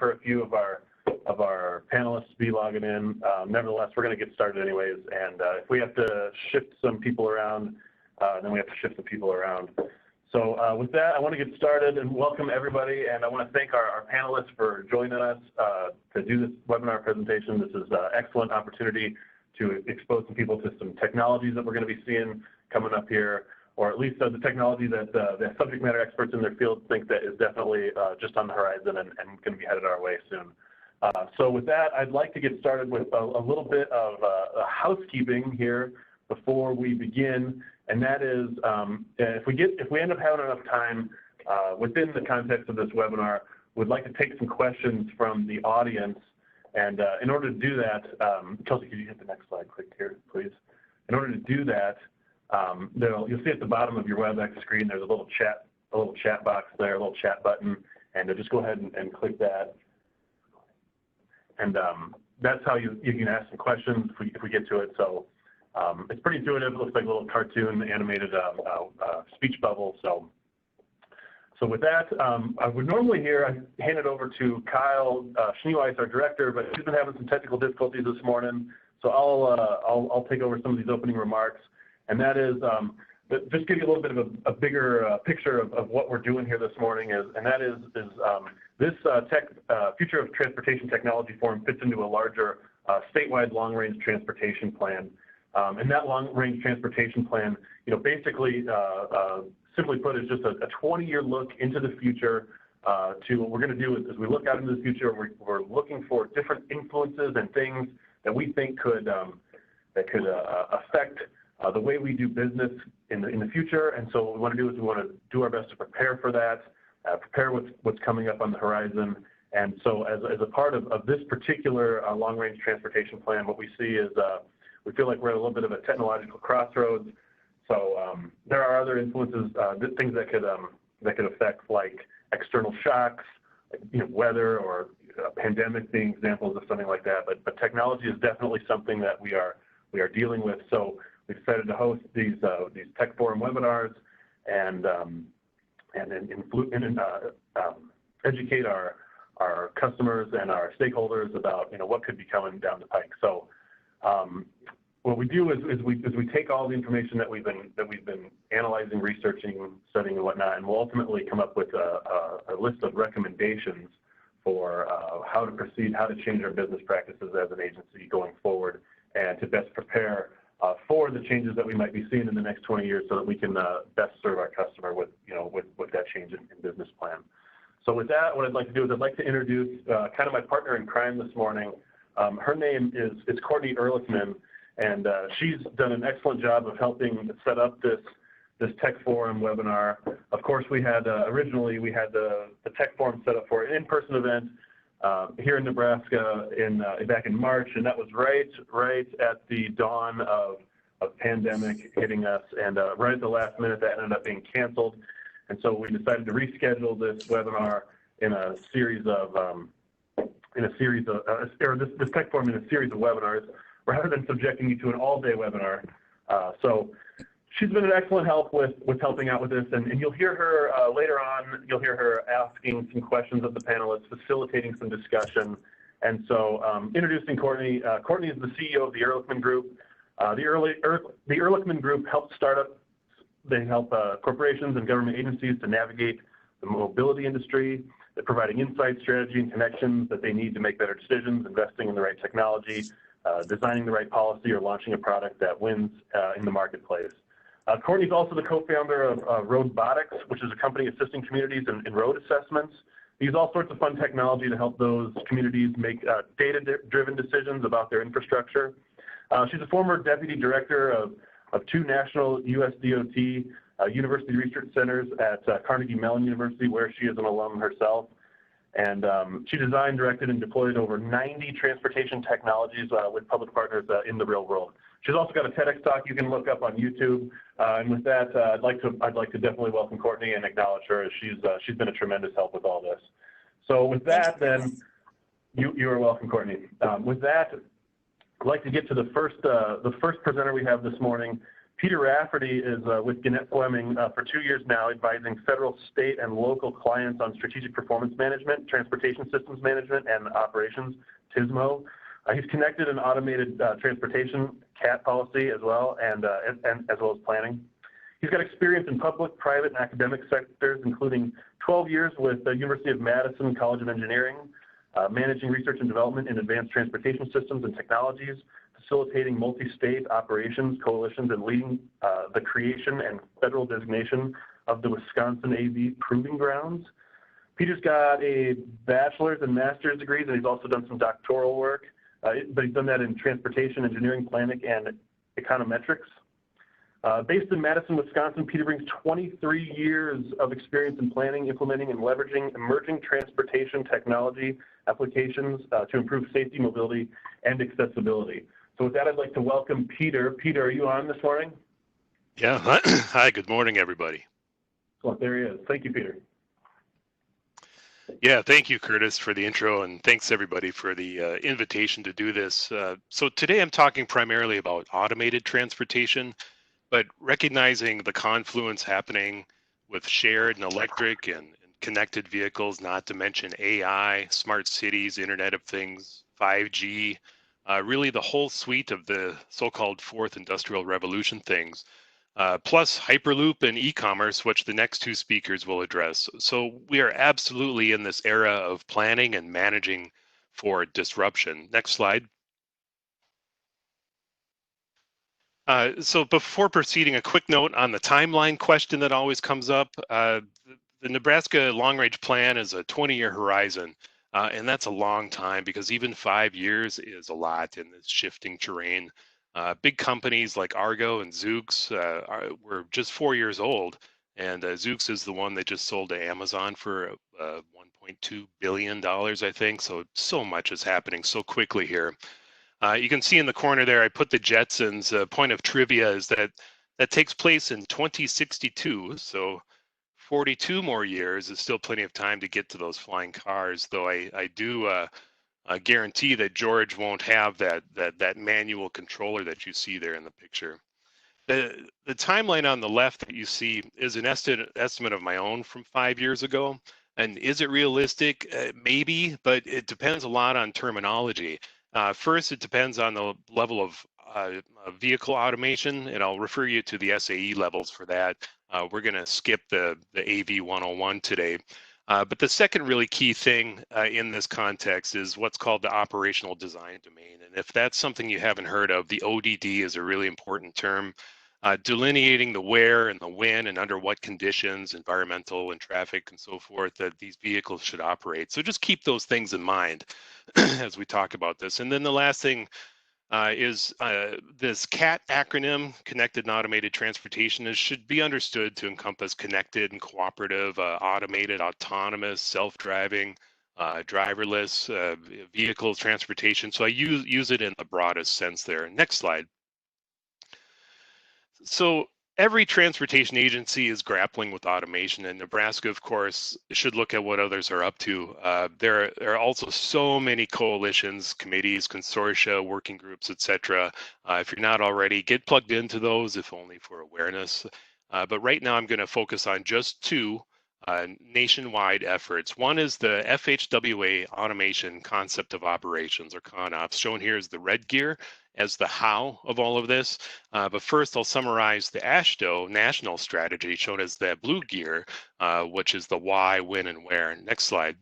for a few of our panelists to be logging in. Nevertheless, we're going to get started anyways, and if we have to shift some people around, then we have to shift some people around. So with that, I want to get started and welcome everybody, and I want to thank our panelists for joining us to do this webinar presentation. This is an excellent opportunity to expose some people to some technologies that we're going to be seeing coming up here, or at least the technology that the subject matter experts in their field think that is definitely just on the horizon and going to be headed our way soon. So with that, I'd like to get started with a little bit of housekeeping here before we begin, and that is if we end up having enough time within the context of this webinar, we'd like to take some questions from the audience. And in order to do that, Kelsey, could you hit the next slide quick here, please? In order to do that, you'll see at the bottom of your WebEx screen, there's a little chat box there, a little chat button, and just go ahead and click that. And that's how you can ask some questions if we get to it. So it's pretty intuitive. It looks like a little cartoon animated speech bubble. So with that, I would normally hand it over to Kyle Schneeweiss, our director, but he's been having some technical difficulties this morning. So I'll take over some of these opening remarks, and that is just give you a little bit of a bigger picture of what we're doing here this morning. This Future of Transportation Technology Forum fits into a larger statewide long-range transportation plan. And that long-range transportation plan, basically, simply put, is just a 20-year look into the future. To what we're going to do is, as we look out into the future, we're looking for different influences and things that we think could affect the way we do business in the future. And so what we want to do is we want to do our best to prepare for that, prepare what's coming up on the horizon. And so as a part of this particular long-range transportation plan, what we see is we feel like we're at a little bit of a technological crossroads. So there are other influences, things that could affect, like external shocks, weather or a pandemic being examples of something like that. But technology is definitely something that we are dealing with. So we decided to host these Tech Forum webinars and educate our customers and our stakeholders about what could be coming down the pike. So what we do is we take all the information that we've been analyzing, researching, studying, and whatnot, and we'll ultimately come up with a list of recommendations for how to proceed, how to change our business practices as an agency going forward, and to best prepare for the changes that we might be seeing in the next 20 years, so that we can best serve our customer with that change in business plan. So with that, what I'd like to do is I'd like to introduce kind of my partner in crime this morning. Her name is Courtney Ehrlichman. And she's done an excellent job of helping set up this Tech Forum webinar. Of course, originally we had the Tech Forum set up for an in-person event here in Nebraska back in March, and that was right at the dawn of pandemic hitting us, and right at the last minute that ended up being canceled. And so we decided to reschedule this webinar in a series of this Tech Forum in a series of webinars, rather than subjecting you to an all-day webinar. So she's been an excellent help with helping out with this, and you'll hear her later on, you'll hear her asking some questions of the panelists, facilitating some discussion. And so introducing Courtney. Courtney is the CEO of the Ehrlichman Group. The Ehrlichman Group helps startups, they help corporations and government agencies to navigate the mobility industry. They're providing insight, strategy, and connections that they need to make better decisions, investing in the right technology, designing the right policy, or launching a product that wins in the marketplace. Courtney's also the co-founder of Roadbotics, which is a company assisting communities in road assessments. They use all sorts of fun technology to help those communities make data-driven decisions about their infrastructure. She's a former deputy director of 2 national USDOT university research centers at Carnegie Mellon University, where she is an alum herself. And she designed, directed, and deployed over 90 transportation technologies with public partners in the real world. She's also got a TEDx talk you can look up on YouTube. And with that, I'd like to definitely welcome Courtney and acknowledge her, as she's been a tremendous help with all this. So with that, then you are welcome, Courtney. With that, I'd like to get to the first presenter we have this morning, Peter Rafferty is with Gannett Fleming for 2 years now, advising federal, state, and local clients on strategic performance management, transportation systems management, and operations, TSMO. He's connected and automated transportation CAT policy as well, and as well as planning. He's got experience in public, private, and academic sectors, including 12 years with the University of Mardesen College of Engineering, managing research and development in advanced transportation systems and technologies, facilitating multi-state operations, coalitions, and leading the creation and federal designation of the Wisconsin AV Proving Grounds. Peter's got a bachelor's and master's degrees, and he's also done some doctoral work, but he's done that in transportation, engineering, planning, and econometrics. Based in Madison, Wisconsin, Peter brings 23 years of experience in planning, implementing, and leveraging emerging transportation technology applications to improve safety, mobility, and accessibility. So with that, I'd like to welcome Peter. Peter, are you on this morning? Yeah, hi, good morning, everybody. Well, there he is. Thank you, Peter. Yeah, thank you, Curtis, for the intro, and thanks everybody for the invitation to do this. So today I'm talking primarily about automated transportation, but recognizing the confluence happening with shared and electric and connected vehicles, not to mention AI, smart cities, Internet of Things, 5G, really the whole suite of the so-called fourth industrial revolution things. Plus Hyperloop and e-commerce, which the next two speakers will address. So we are absolutely in this era of planning and managing for disruption. Next slide. So before proceeding, a quick note on the timeline question that always comes up. The Nebraska Long Range Plan is a 20-year horizon, and that's a long time because even 5 years is a lot in this shifting terrain. Big companies like Argo and Zoox were just 4 years old, and Zoox is the one that just sold to Amazon for $1.2 billion, I think. So much is happening so quickly here. You can see in the corner there, I put the Jetsons. Point of trivia is that that takes place in 2062, so 42 more years is still plenty of time to get to those flying cars, though I do guarantee that George won't have that manual controller that you see there in the picture. The timeline on the left that you see is an estimate of my own from 5 years ago. And is it realistic? Maybe, but it depends a lot on terminology. First, it depends on the level of vehicle automation, and I'll refer you to the SAE levels for that. We're going to skip the AV 101 today. But the second really key thing in this context is what's called the operational design domain. And if that's something you haven't heard of, the ODD is a really important term, delineating the where and the when and under what conditions, environmental and traffic and so forth, that these vehicles should operate. So just keep those things in mind as we talk about this. And then the last thing is this CAT acronym, Connected and Automated Transportation, should be understood to encompass connected and cooperative, automated, autonomous, self-driving, driverless vehicles, transportation. So I use it in the broadest sense there. Next slide. So every transportation agency is grappling with automation, and Nebraska, of course, should look at what others are up to. There are also so many coalitions, committees, consortia, working groups, etc. If you're not already, get plugged into those, if only for awareness. But right now I'm going to focus on just two nationwide efforts. One is the FHWA Automation Concept of Operations, or CONOPS. Shown here is the red gear as the how of all of this. But first I'll summarize the AASHTO national strategy, shown as the blue gear, which is the why, when, and where. Next slide.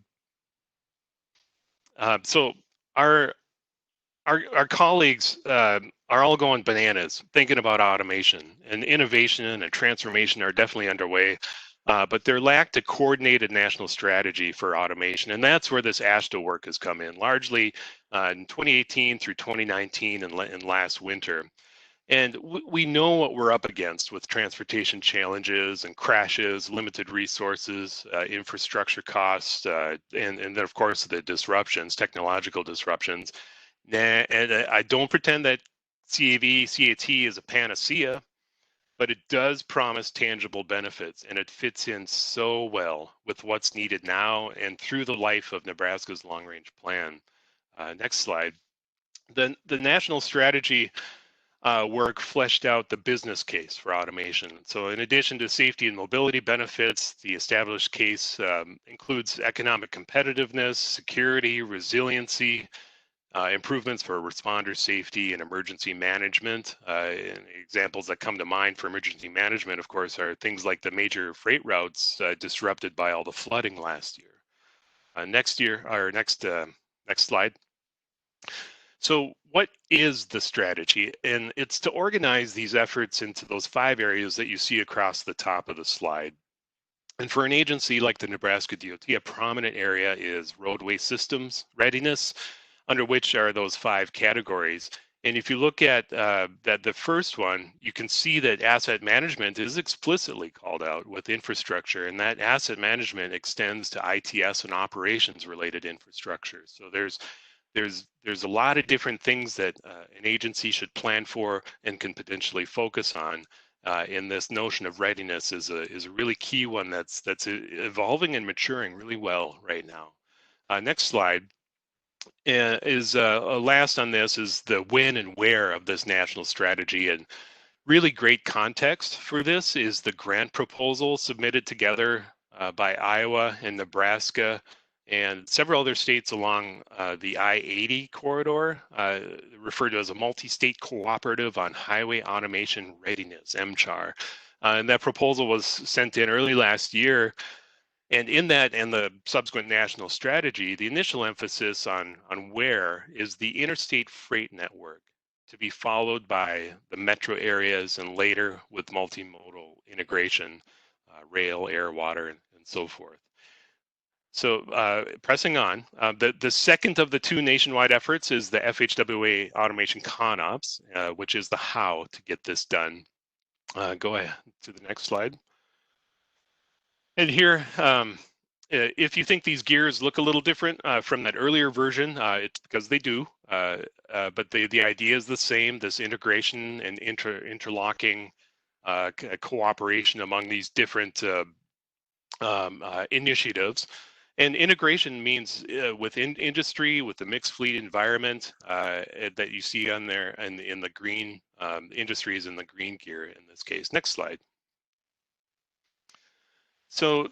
So our colleagues are all going bananas thinking about automation, and innovation and transformation are definitely underway. But there lacked a coordinated national strategy for automation, and that's where this AASHTO work has come in, largely in 2018 through 2019 and last winter. And we know what we're up against with transportation challenges and crashes, limited resources, infrastructure costs, and then of course the disruptions, technological disruptions. And I don't pretend that CAT is a panacea, but it does promise tangible benefits, and it fits in so well with what's needed now and through the life of Nebraska's long-range plan. Next slide. The national strategy work fleshed out the business case for automation. So in addition to safety and mobility benefits, the established case includes economic competitiveness, security, resiliency, improvements for responder safety and emergency management. And examples that come to mind for emergency management, of course, are things like the major freight routes disrupted by all the flooding last year. Next slide. So what is the strategy? And it's to organize these efforts into those 5 areas that you see across the top of the slide. And for an agency like the Nebraska DOT, a prominent area is roadway systems readiness, under which are those 5 categories. And if you look at the first one, you can see that asset management is explicitly called out with infrastructure, and that asset management extends to ITS and operations related infrastructure. So there's a lot of different things that an agency should plan for and can potentially focus on. In this notion of readiness is a really key one that's evolving and maturing really well right now. Next slide is last on this is the when and where of this national strategy. And really great context for this is the grant proposal submitted together by Iowa and Nebraska and several other states along the I-80 corridor, referred to as a multi-state cooperative on highway automation readiness, MCHAR. And that proposal was sent in early last year. And in that and the subsequent national strategy, the initial emphasis on where is the interstate freight network, to be followed by the metro areas and later with multimodal integration, rail, air, water, and so forth. So pressing on, the second of the 2 nationwide efforts is the FHWA Automation ConOps, which is the how to get this done. Go ahead to the next slide. And here, if you think these gears look a little different from that earlier version, it's because they do, but the idea is the same, this integration and interlocking cooperation among these different initiatives. And integration means within industry, with the mixed fleet environment that you see on there, and in the green industries in the green gear in this case. Next slide. So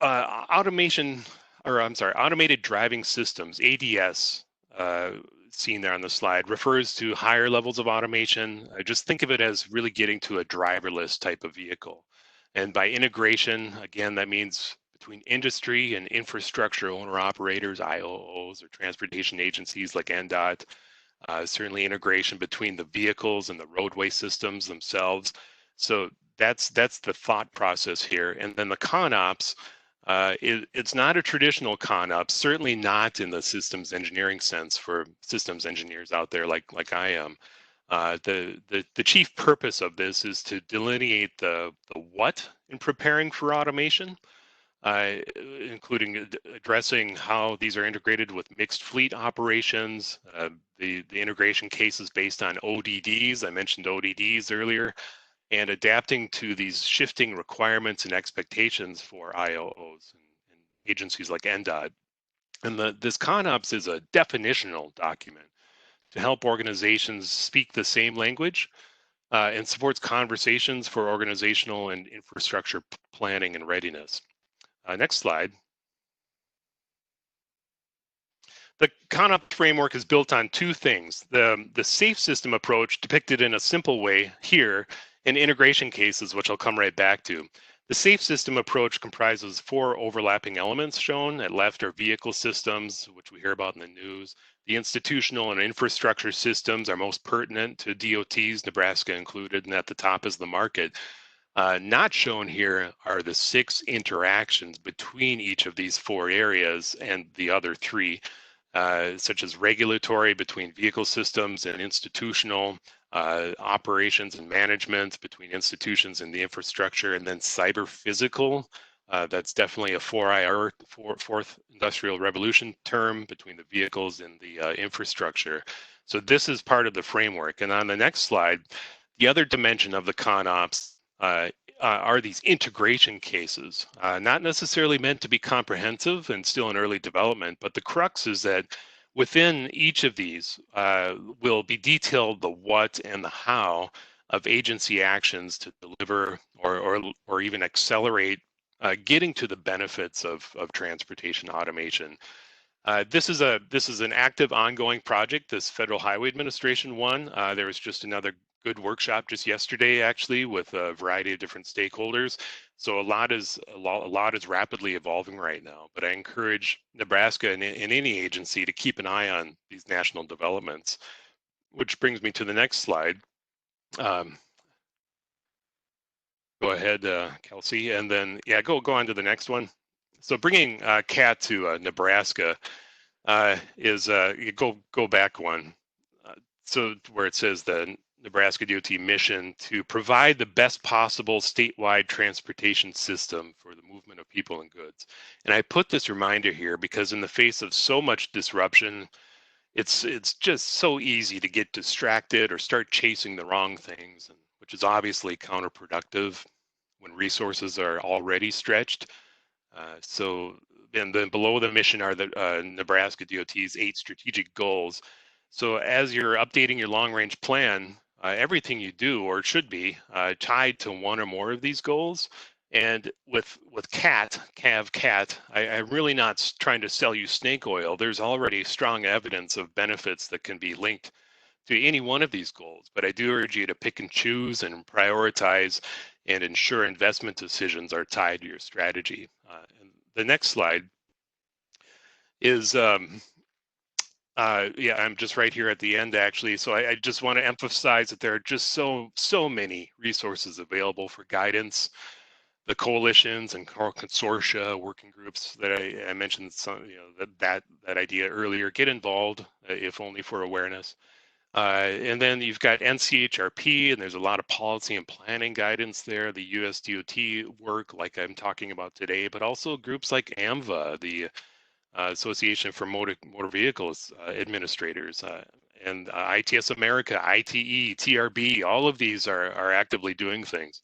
automated driving systems, ADS, seen there on the slide, refers to higher levels of automation. Just think of it as really getting to a driverless type of vehicle. And by integration, again, that means between industry and infrastructure owner-operators, IOOs, or transportation agencies like NDOT, certainly integration between the vehicles and the roadway systems themselves. So that's the thought process here. And then the ConOps, it's not a traditional ConOps, certainly not in the systems engineering sense for systems engineers out there like I am. The chief purpose of this is to delineate the what in preparing for automation, including addressing how these are integrated with mixed fleet operations, the integration cases based on ODDs. I mentioned ODDs earlier, and adapting to these shifting requirements and expectations for IOOs and agencies like NDOT. And this ConOps is a definitional document to help organizations speak the same language and supports conversations for organizational and infrastructure planning and readiness. Next slide. The ConOps framework is built on 2 things. The safe system approach depicted in a simple way here, and integration cases, which I'll come right back to. The safe system approach comprises 4 overlapping elements shown. At left are vehicle systems, which we hear about in the news. The institutional and infrastructure systems are most pertinent to DOTs, Nebraska included, and at the top is the market. Not shown here are the 6 interactions between each of these 4 areas and the other 3, such as regulatory between vehicle systems and institutional, operations and management between institutions and the infrastructure, and then cyber physical. That's definitely a 4th industrial revolution term between the vehicles and the infrastructure. So this is part of the framework. And on the next slide, the other dimension of the ConOps are these integration cases, not necessarily meant to be comprehensive and still in early development, but the crux is that Within each of these will be detailed the what and the how of agency actions to deliver or even accelerate getting to the benefits of transportation automation. This is an active, ongoing project. This Federal Highway Administration one. There was just another good workshop just yesterday, actually, with a variety of different stakeholders. So a lot is rapidly evolving right now. But I encourage Nebraska and any agency to keep an eye on these national developments. Which brings me to the next slide. Go ahead, Kelsey, and then go on to the next one. So bringing CAT to Nebraska. You go back one. So where it says the Nebraska DOT mission to provide the best possible statewide transportation system for the movement of people and goods. And I put this reminder here because in the face of so much disruption, it's just so easy to get distracted or start chasing the wrong things, which is obviously counterproductive when resources are already stretched. And then below the mission are the Nebraska DOT's 8 strategic goals. So as you're updating your long-range plan, everything you do, or it should be, tied to one or more of these goals. And with CAT, I'm really not trying to sell you snake oil. There's already strong evidence of benefits that can be linked to any one of these goals. But I do urge you to pick and choose and prioritize and ensure investment decisions are tied to your strategy. And the next slide is, I'm just right here at the end, actually. So I just want to emphasize that there are just so many resources available for guidance. The coalitions and consortia, working groups that I mentioned, that idea earlier, get involved, if only for awareness. And then you've got NCHRP, and there's a lot of policy and planning guidance there, the US DOT work like I'm talking about today, but also groups like AMVA, the Association for Motor Vehicles Administrators, and ITS America, ITE, TRB, all of these are actively doing things.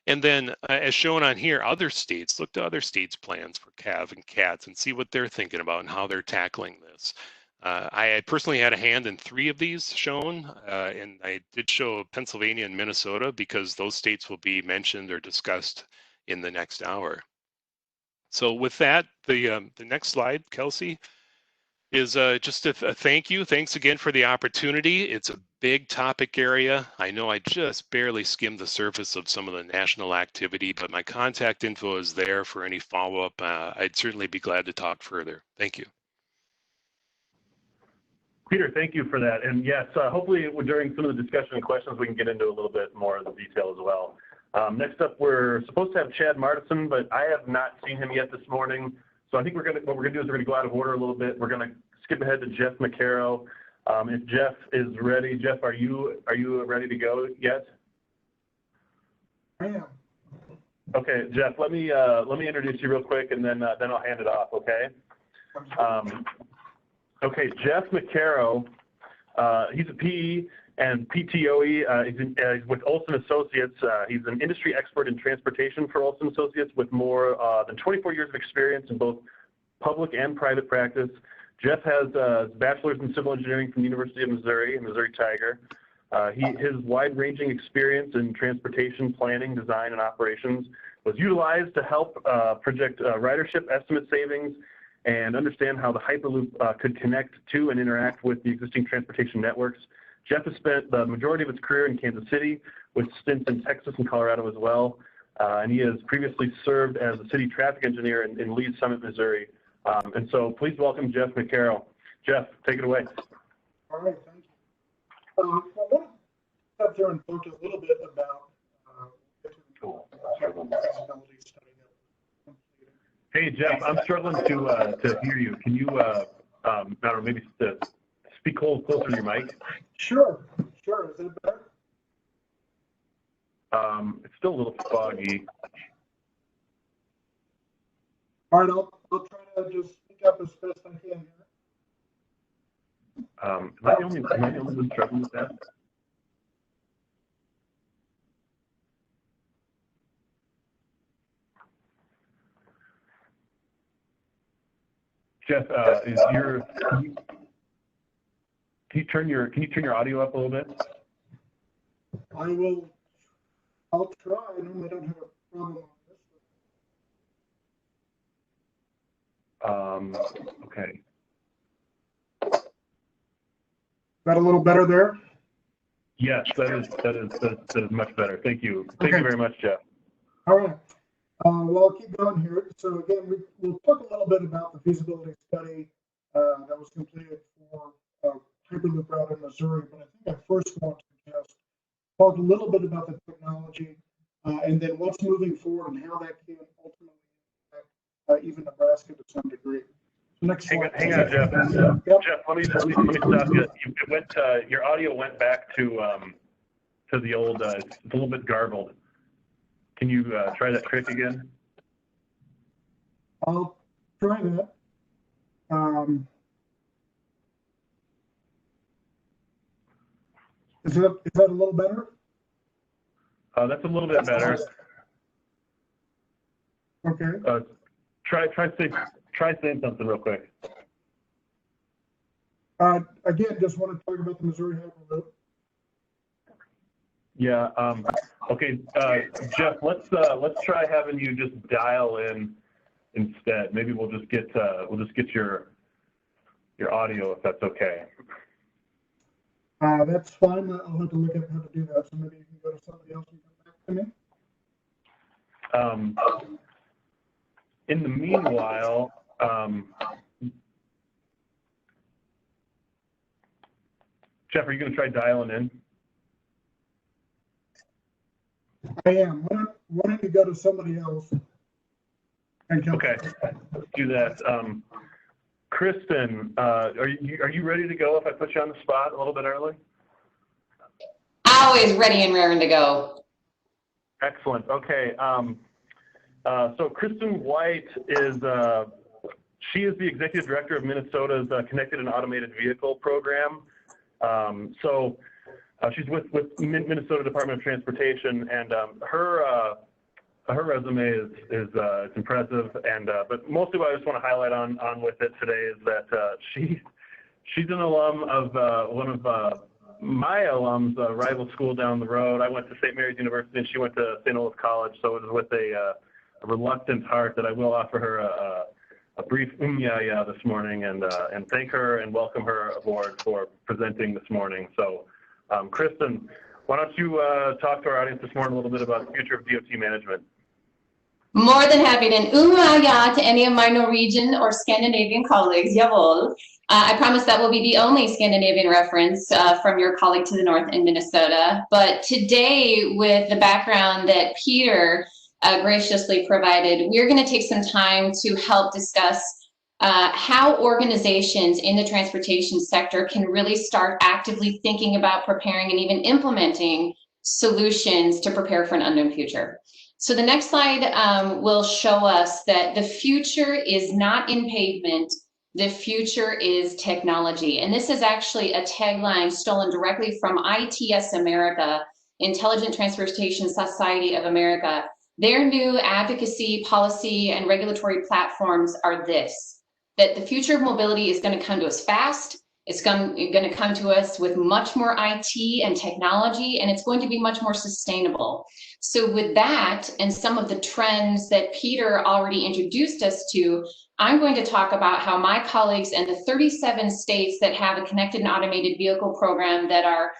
And then as shown on here, other states, look to other states' plans for CAV and CATs and see what they're thinking about and how they're tackling this. I personally had a hand in 3 of these shown, and I did show Pennsylvania and Minnesota because those states will be mentioned or discussed in the next hour. So with that, the next slide, Kelsey, is just a thank you. Thanks again for the opportunity. It's a big topic area. I know I just barely skimmed the surface of some of the national activity, but my contact info is there for any follow-up. I'd certainly be glad to talk further. Thank you. Peter, thank you for that. And yes, hopefully during some of the discussion and questions, we can get into a little bit more of the detail as well. Next up, we're supposed to have Chad Mardesen, but I have not seen him yet this morning. So I think what we're gonna do is we're gonna go out of order a little bit. We're gonna skip ahead to Jeff McKerrow. If Jeff is ready, Jeff, are you ready to go yet? I am. Okay, Jeff, let me introduce you real quick, and then I'll hand it off. Okay. Okay, Jeff McKerrow. He's a PE and PTOE. He's with Olson Associates. He's an industry expert in transportation for Olson Associates with more than 24 years of experience in both public and private practice. Jeff has a bachelor's in civil engineering from the University of Missouri and Missouri Tiger. His wide-ranging experience in transportation planning, design, and operations was utilized to help project ridership estimate savings and understand how the Hyperloop could connect to and interact with the existing transportation networks. Jeff has spent the majority of his career in Kansas City, with stints in Texas and Colorado as well. And he has previously served as a city traffic engineer in Lee's Summit, Missouri. And so please welcome Jeff McKerrow. Jeff, take it away. All right, thank you. I want to step there and talk a little bit about feasibility study. Hey, Jeff, I'm struggling to hear you. Can you, I don't know, maybe speak closer to your mic? Sure. Is it better? It's still a little foggy. All right, I'll try to just speak up as best I can here. Am I the only one struggling with that? Jeff, Can you turn your audio up a little bit? I'll try. I normally don't have a problem on this. Okay. Is that a little better there? Yes, that is much better. Thank you. Thank you very much, Jeff. All right. Well, I'll keep going here. So again, we'll talk a little bit about the feasibility study that was completed for Hyperloop route in Missouri. But I think I first want to just talk a little bit about the technology and then what's moving forward and how that can ultimately impact even Nebraska to some degree. Next slide. Hang on, Jeff. Yep. Jeff, let me stop you. Your audio went back to the old. It's a little bit garbled. Can you try that trick again? I'll try that. Is that a little better? That's a little bit better. Okay. Try saying something real quick. Again, just want to talk about the Missouri Hyperloop. Yeah. Okay, Jeff. Let's try having you just dial in instead. Maybe we'll just get your audio if that's okay. That's fine. I'll have to look at how to do that. So maybe you can go to somebody else and come back to me. In the meanwhile, Jeff, are you going to try dialing in? I am. Why don't you go to somebody else? Okay, let's do that. Kristin, are you ready to go if I put you on the spot a little bit early? Always ready and raring to go. Excellent. Okay. So Kristin White is she is the executive director of Minnesota's Connected and Automated Vehicle Program. She's with Minnesota Department of Transportation, and her resume is it's impressive. And but mostly what I just want to highlight on with it today is that she's an alum of one of my alums' rival school down the road. I went to St. Mary's University, and she went to St. Olaf College. So it was with a reluctant heart that I will offer her a brief this morning and thank her and welcome her aboard for presenting this morning. So, Kristin, why don't you talk to our audience this morning a little bit about the future of DOT management? More than happy to. To any of my Norwegian or Scandinavian colleagues, jawohl. I promise that will be the only Scandinavian reference from your colleague to the north in Minnesota. But today, with the background that Peter graciously provided, we're going to take some time to help discuss how organizations in the transportation sector can really start actively thinking about preparing and even implementing solutions to prepare for an unknown future. So the next slide will show us that the future is not in pavement, the future is technology. And this is actually a tagline stolen directly from ITS America, Intelligent Transportation Society of America. Their new advocacy, policy, and regulatory platforms are this, that the future of mobility is going to come to us fast, it's going to come to us with much more IT and technology, and it's going to be much more sustainable. So with that and some of the trends that Peter already introduced us to, I'm going to talk about how my colleagues in the 37 states that have a connected and automated vehicle program that are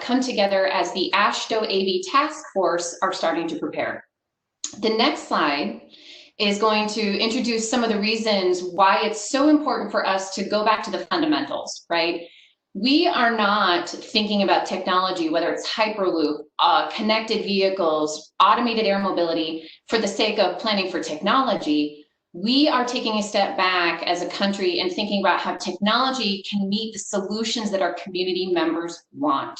come together as the AASHTO AV Task Force are starting to prepare. The next slide is going to introduce some of the reasons why it's so important for us to go back to the fundamentals, right? We are not thinking about technology, whether it's Hyperloop, connected vehicles, automated air mobility, for the sake of planning for technology. We are taking a step back as a country and thinking about how technology can meet the solutions that our community members want.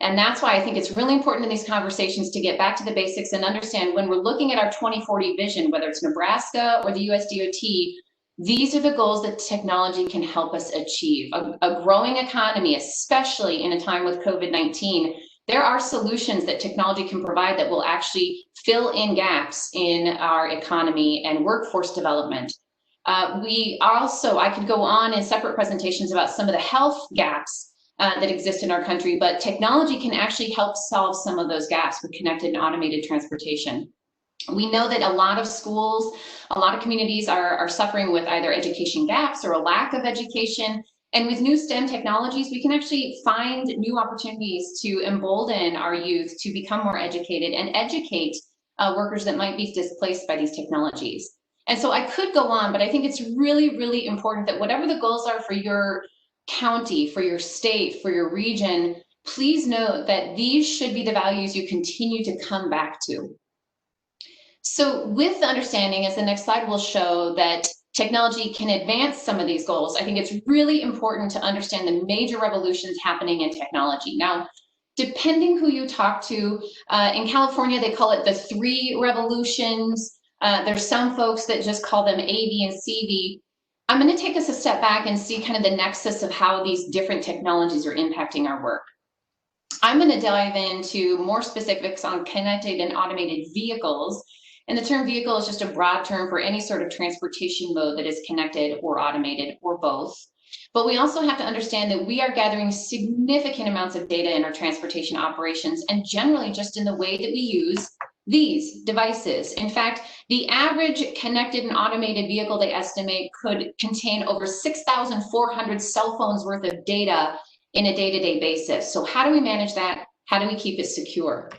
And that's why I think it's really important in these conversations to get back to the basics and understand when we're looking at our 2040 vision, whether it's Nebraska or the US DOT, these are the goals that technology can help us achieve. A growing economy, especially in a time with COVID-19, there are solutions that technology can provide that will actually fill in gaps in our economy and workforce development. I could go on in separate presentations about some of the health gaps that exist in our country, but technology can actually help solve some of those gaps with connected and automated transportation. We know that a lot of schools, a lot of communities are suffering with either education gaps or a lack of education. And with new STEM technologies, we can actually find new opportunities to embolden our youth to become more educated and educate workers that might be displaced by these technologies. And so I could go on, but I think it's really, really important that whatever the goals are for your county, for your state, for your region, please note that these should be the values you continue to come back to. So with the understanding, as the next slide will show, that technology can advance some of these goals, I think it's really important to understand the major revolutions happening in technology. Now, depending who you talk to, in California, they call it the 3 revolutions. There's some folks that just call them AV and CV. I'm going to take us a step back and see kind of the nexus of how these different technologies are impacting our work. I'm going to dive into more specifics on connected and automated vehicles. And the term vehicle is just a broad term for any sort of transportation mode that is connected or automated or both. But we also have to understand that we are gathering significant amounts of data in our transportation operations and generally just in the way that we use these devices. In fact, the average connected and automated vehicle, they estimate, could contain over 6,400 cell phones worth of data in a day-to-day basis. So how do we manage that? How do we keep it secure?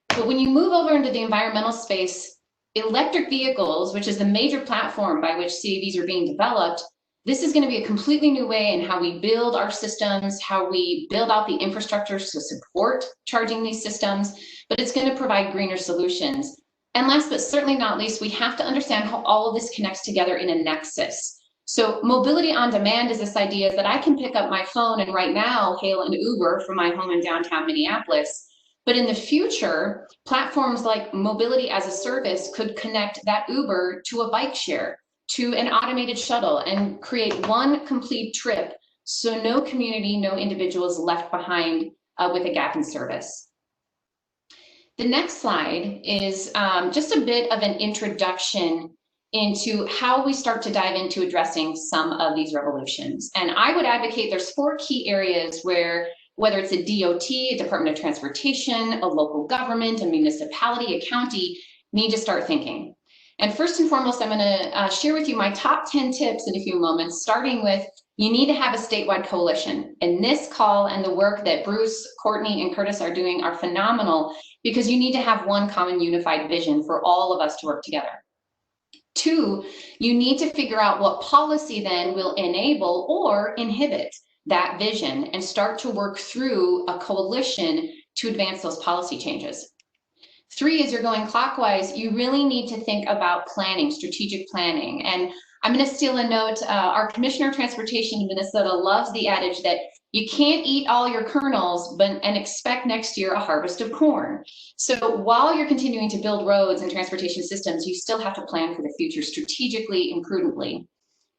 But when you move over into the environmental space, electric vehicles, which is the major platform by which CAVs are being developed, this is going to be a completely new way in how we build our systems, how we build out the infrastructures to support charging these systems, but it's going to provide greener solutions. And last but certainly not least, we have to understand how all of this connects together in a nexus. So mobility on demand is this idea that I can pick up my phone and right now hail an Uber from my home in downtown Minneapolis. But in the future, platforms like mobility as a service could connect that Uber to a bike share, to an automated shuttle, and create one complete trip so no community, no individual is left behind with a gap in service. The next slide is just a bit of an introduction into how we start to dive into addressing some of these revolutions. And I would advocate there's 4 key areas where, whether it's a DOT, a Department of Transportation, a local government, a municipality, a county, need to start thinking. And first and foremost, I'm going to share with you my top 10 tips in a few moments, starting with you need to have a statewide coalition. And this call and the work that Bruce, Courtney, and Curtis are doing are phenomenal because you need to have one common unified vision for all of us to work together. 2, you need to figure out what policy then will enable or inhibit that vision and start to work through a coalition to advance those policy changes. 3, as you're going clockwise, you really need to think about planning, strategic planning. And I'm going to steal a note. Our Commissioner of Transportation in Minnesota loves the adage that you can't eat all your kernels and expect next year a harvest of corn. So while you're continuing to build roads and transportation systems, you still have to plan for the future strategically and prudently.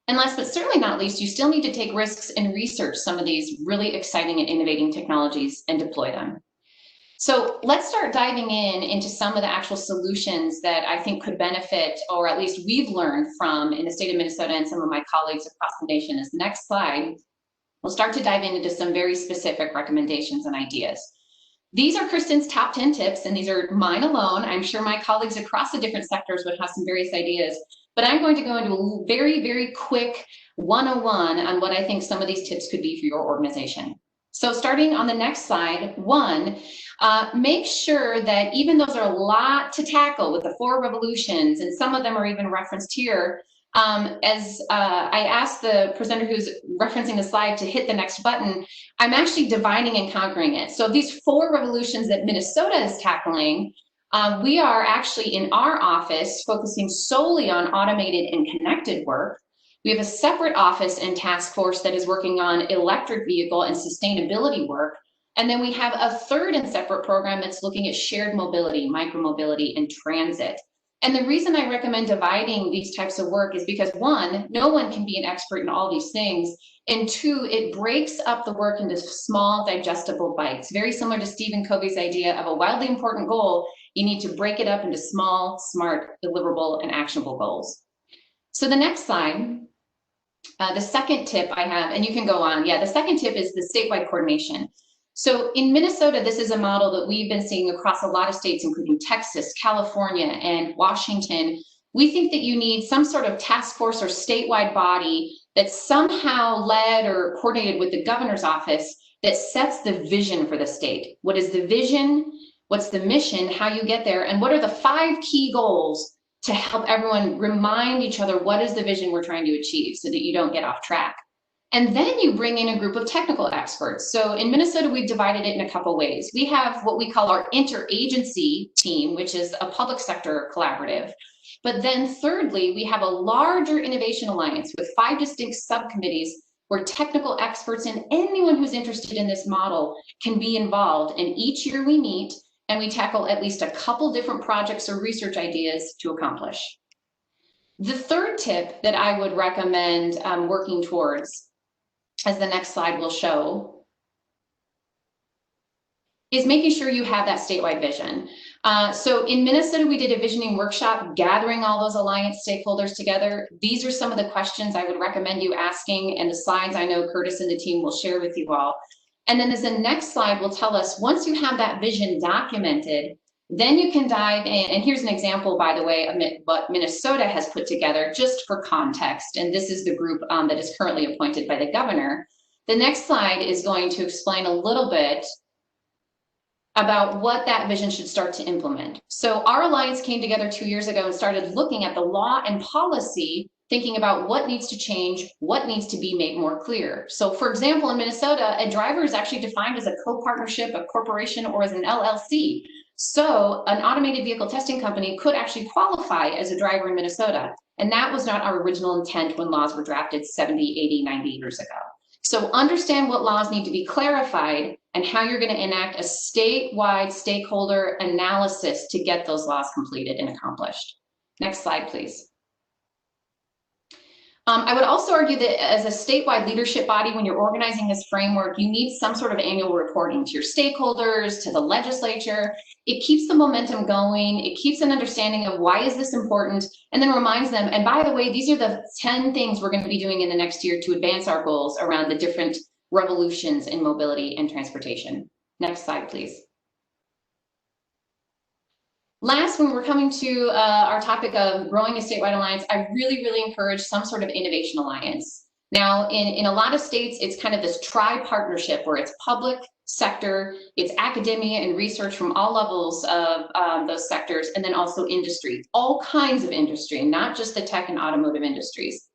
And last but certainly not least, you still need to take risks and research some of these really exciting and innovating technologies and deploy them. So let's start diving into some of the actual solutions that I think could benefit, or at least we've learned from in the state of Minnesota and some of my colleagues across the nation. As the next slide, we'll start to dive into some very specific recommendations and ideas. These are Kristin's top 10 tips, and these are mine alone. I'm sure my colleagues across the different sectors would have some various ideas, but I'm going to go into a very, very quick 101 on what I think some of these tips could be for your organization. So starting on the next slide, 1, make sure that even though there are a lot to tackle with the 4 revolutions, and some of them are even referenced here, as I asked the presenter who's referencing the slide to hit the next button, I'm actually dividing and conquering it. So these 4 revolutions that Minnesota is tackling, we are actually in our office focusing solely on automated and connected work. We have a separate office and task force that is working on electric vehicle and sustainability work. And then we have a third and separate program that's looking at shared mobility, micromobility, and transit. And the reason I recommend dividing these types of work is because 1, no one can be an expert in all these things. And 2, it breaks up the work into small digestible bites. Very similar to Stephen Covey's idea of a wildly important goal, you need to break it up into small, smart, deliverable, and actionable goals. So the next slide, The second tip I have, and you can go on, the second tip is the statewide coordination. So in Minnesota, this is a model that we've been seeing across a lot of states, including Texas, California, and Washington. We think that you need some sort of task force or statewide body that's somehow led or coordinated with the governor's office that sets the vision for the state. What is the vision? What's the mission? How you get there? And what are the 5 key goals to help everyone remind each other what is the vision we're trying to achieve so that you don't get off track? And then you bring in a group of technical experts. So in Minnesota, we've divided it in a couple ways. We have what we call our interagency team, which is a public sector collaborative. But then thirdly, we have a larger innovation alliance with 5 distinct subcommittees where technical experts and anyone who's interested in this model can be involved. And each year we meet and we tackle at least a couple different projects or research ideas to accomplish. The third tip that I would recommend working towards, as the next slide will show, is making sure you have that statewide vision. So in Minnesota, we did a visioning workshop, gathering all those alliance stakeholders together. These are some of the questions I would recommend you asking, and the slides I know Curtis and the team will share with you all. And then as the next slide will tell us, once you have that vision documented, then you can dive in. And here's an example, by the way, of what Minnesota has put together, just for context. And this is the group that is currently appointed by the governor. The next slide is going to explain a little bit about what that vision should start to implement. So our alliance came together 2 years ago and started looking at the law and policy, thinking about what needs to change, what needs to be made more clear. So for example, in Minnesota, a driver is actually defined as a co-partnership, a corporation, or as an LLC. So an automated vehicle testing company could actually qualify as a driver in Minnesota. And that was not our original intent when laws were drafted 70, 80, 90 years ago. So understand what laws need to be clarified and how you're going to enact a statewide stakeholder analysis to get those laws completed and accomplished. Next slide, please. I would also argue that as a statewide leadership body, when you're organizing this framework, you need some sort of annual reporting to your stakeholders, to the legislature. It keeps the momentum going. It keeps an understanding of why is this important, and then reminds them, and by the way, these are the 10 things we're going to be doing in the next year to advance our goals around the different revolutions in mobility and transportation. Next slide, please. Last, when we're coming to our topic of growing a statewide alliance, I really encourage some sort of innovation alliance. Now, in a lot of states, it's kind of this tri-partnership where it's public sector, it's academia and research from all levels of those sectors, and then also industry, all kinds of industry, not just the tech and automotive industries.